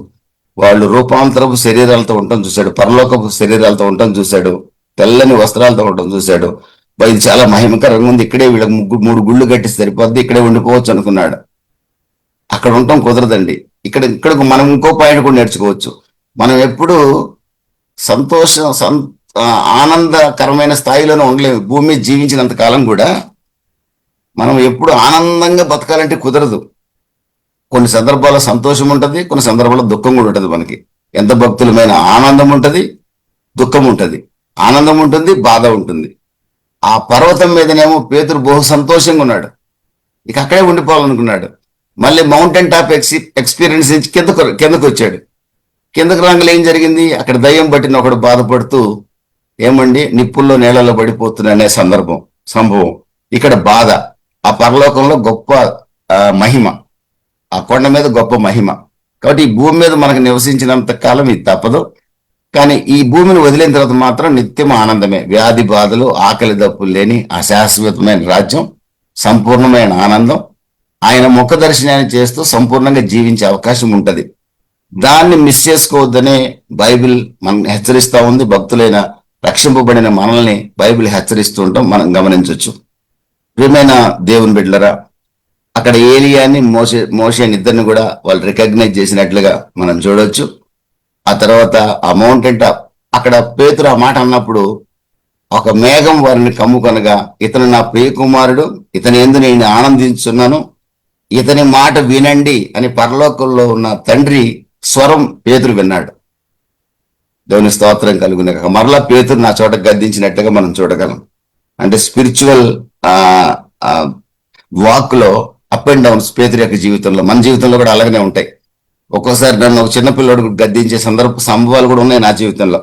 S1: వాళ్ళు రూపాంతరపు శరీరాలతో ఉండటం చూశాడు, పరలోకపు శరీరాలతో ఉండటం చూశాడు, తెల్లని వస్త్రాలతో ఉండటం చూశాడు. ఇది చాలా మహిమకరంగా ఉంది, ఇక్కడే వీళ్ళకి 3 గుళ్ళు కట్టి సరిపోద్ది, ఇక్కడే ఉండిపోవచ్చు అనుకున్నాడు. అక్కడ ఉండటం కుదరదండి. ఇక్కడకు మనం ఇంకో పాయింట్ కూడా నేర్చుకోవచ్చు. మనం ఎప్పుడు ఆనందకరమైన స్థాయిలోనే ఉండలేము. భూమి మీద జీవించినంత కాలం కూడా మనం ఎప్పుడు ఆనందంగా బతకాలంటే కుదరదు. కొన్ని సందర్భాల్లో సంతోషం ఉంటుంది, కొన్ని సందర్భాల్లో దుఃఖం కూడా ఉంటుంది. మనకి ఎంత భక్తులమైన ఆనందం ఉంటుంది, దుఃఖం ఉంటుంది, ఆనందం ఉంటుంది, బాధ ఉంటుంది. ఆ పర్వతం మీదనేమో పేతురు బహు సంతోషంగా ఉన్నాడు, ఇక అక్కడే ఉండిపోవాలనుకున్నాడు. మళ్ళీ మౌంటైన్ టాప్ ఎక్స్పీరియన్స్ నుంచి కిందకు వచ్చాడు. కిందకు రాగానే ఏం జరిగింది, అక్కడ దయ్యం పట్టిన ఒకడు బాధపడుతూ ఏమండి నిప్పుల్లో నీళ్ళలో పడిపోతున్నా సంభవం. ఇక్కడ బాధ, ఆ పరలోకంలో గొప్ప మహిమ, ఆ కొండ మీద గొప్ప మహిమ. కాబట్టి ఈ భూమి మీద మనకు నివసించినంత కాలం ఇది తప్పదు. కానీ ఈ భూమిని వదిలిన తర్వాత మాత్రం నిత్యం ఆనందమే. వ్యాధి బాధలు, ఆకలి దప్పులు లేని అశాశ్వతమైన రాజ్యం, సంపూర్ణమైన ఆనందం. ఆయన ముఖ దర్శనాన్ని చేస్తూ సంపూర్ణంగా జీవించే అవకాశం ఉంటది. దాన్ని మిస్ చేసుకోవద్దనే బైబిల్ మనం హెచ్చరిస్తా ఉంది. భక్తులైన రక్షింపబడిన మనల్ని బైబిల్ హెచ్చరిస్తూ ఉంటాం, మనం గమనించవచ్చు. ప్రియమైన దేవుని బిడ్డలరా, అక్కడ ఏలియాని మోషేని ఇద్దరిని కూడా వాళ్ళు రికగ్నైజ్ చేసినట్లుగా మనం చూడవచ్చు. ఆ తర్వాత ఆ మౌంటైన్ టాప్ అక్కడ పేతురు ఆ మాట అన్నప్పుడు ఒక మేఘం వారిని కమ్ముకొనగా, ఇతను నా ప్రియ కుమారుడు, ఇతని యందు నేను ఆనందించున్నాను, ఇతని మాట వినండి అని పరలోకంలో ఉన్న తండ్రి స్వరం పేతురు విన్నాడు. దేవుని స్తోత్రం కలుగునగాక. మరలా పేతురు నా చోట గద్దించినట్టుగా మనం చూడగలం. అంటే స్పిరిచువల్ వాక్ లో అప్ అండ్ డౌన్స్ పేతురు యొక్క జీవితంలో, మన జీవితంలో కూడా అలాగనే ఉంటాయి. ఒక్కోసారి నన్ను ఒక చిన్నపిల్లడు గద్దించే సంభవాలు కూడా ఉన్నాయి నా జీవితంలో.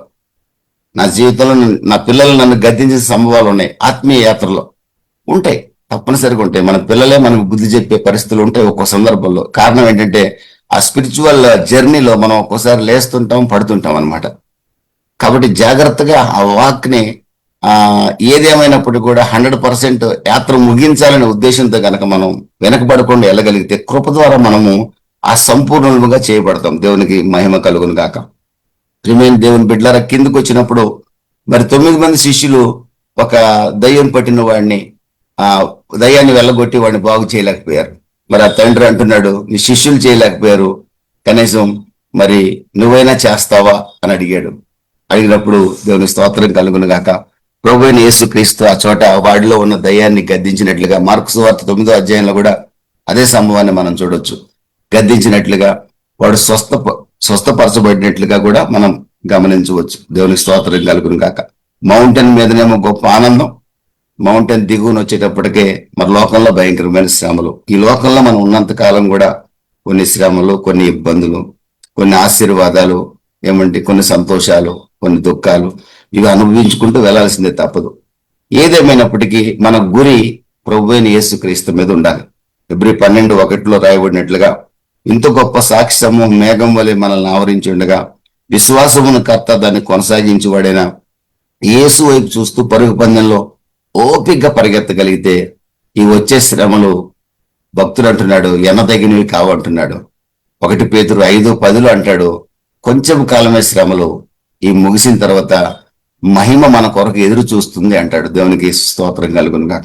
S1: నా పిల్లలు నన్ను గద్దించే సంభవాలు ఉన్నాయి. ఆత్మీయ యాత్రలో ఉంటాయి, తప్పనిసరిగా ఉంటాయి. మన పిల్లలే మనకు బుద్ధి చెప్పే పరిస్థితులు ఉంటాయి ఒక్కో సందర్భంలో. కారణం ఏంటంటే ఆ స్పిరిచువల్ జర్నీలో మనం ఒక్కోసారి లేస్తుంటాం, పడుతుంటాం అనమాట. కాబట్టి జాగ్రత్తగా ఆ వాక్ ని ఏదేమైనప్పటికీ కూడా 100% యాత్ర ముగించాలనే ఉద్దేశంతో కనుక మనం వెనకబడకుండా వెళ్ళగలిగితే కృప ద్వారా మనము ఆ సంపూర్ణముగా చేయబడతాం. దేవునికి మహిమ కలుగును గాక. ప్రియమైన దేవుని బిడ్డలారా, కిందకు వచ్చినప్పుడు మరి 9 మంది శిష్యులు ఒక దయ్యం పట్టిన వాడిని, దయ్యాన్ని వెళ్ళగొట్టి వాడిని బాగు చేయలేకపోయారు. మరి ఆ తండ్రి అంటున్నాడు, నీ శిష్యులు చేయలేకపోయారు, కనీసం మరి నువ్వైనా చేస్తావా అని అడిగినప్పుడు దేవుని స్తోత్రం కలుగును గాక. ప్రభువైన యేసుక్రీస్తు ఆ చోట వాడిలో ఉన్న దయ్యాన్ని గద్దించినట్లుగా మార్కు సువార్త 9వ అధ్యాయంలో కూడా అదే సంభవాన్ని మనం చూడొచ్చు. గద్దించినట్లుగా వాడు స్వస్థపరచబడినట్లుగా కూడా మనం గమనించవచ్చు. దేవునికి స్తోత్రం కలుగును గాక. మౌంటైన్ మీదనేమో గొప్ప ఆనందం, మౌంటైన్ దిగువన వచ్చేటప్పటికే మరి లోకంలో భయంకరమైన శ్రమలు. ఈ లోకంలో మనం ఉన్నంత కాలం కూడా కొన్ని శ్రమలు, కొన్ని ఇబ్బందులు, కొన్ని ఆశీర్వాదాలు, కొన్ని సంతోషాలు, కొన్ని దుఃఖాలు, ఇవి అనుభవించుకుంటూ వెళ్లాల్సిందే, తప్పదు. ఏదేమైనప్పటికీ మన గురి ప్రభువైన యేసుక్రీస్తు మీద ఉండాలి. ఫిబ్రవరి 12:1 రాయబడినట్లుగా, ఇంత గొప్ప సాక్షి సమూహం మేఘం వలె మనల్ని ఆవరించి ఉండగా విశ్వాసమును కర్త దాన్ని కొనసాగించేవాడైన యేసు వైపు చూస్తూ పరుగు పందెంలో ఓపికగా పరిగెత్తగలిగితే ఈ వచ్చే శ్రమలు భక్తుడు అంటున్నాడు ఎన్నదగినవి కావంటున్నాడు. 1 పేతురు 5:10 అంటాడు, కొంచెం కాలమే శ్రమలు, ఈ ముగిసిన తర్వాత మహిమ మన కొరకు ఎదురు చూస్తుంది అంటాడు. దేవునికి స్తోత్రం కలుగును గాక.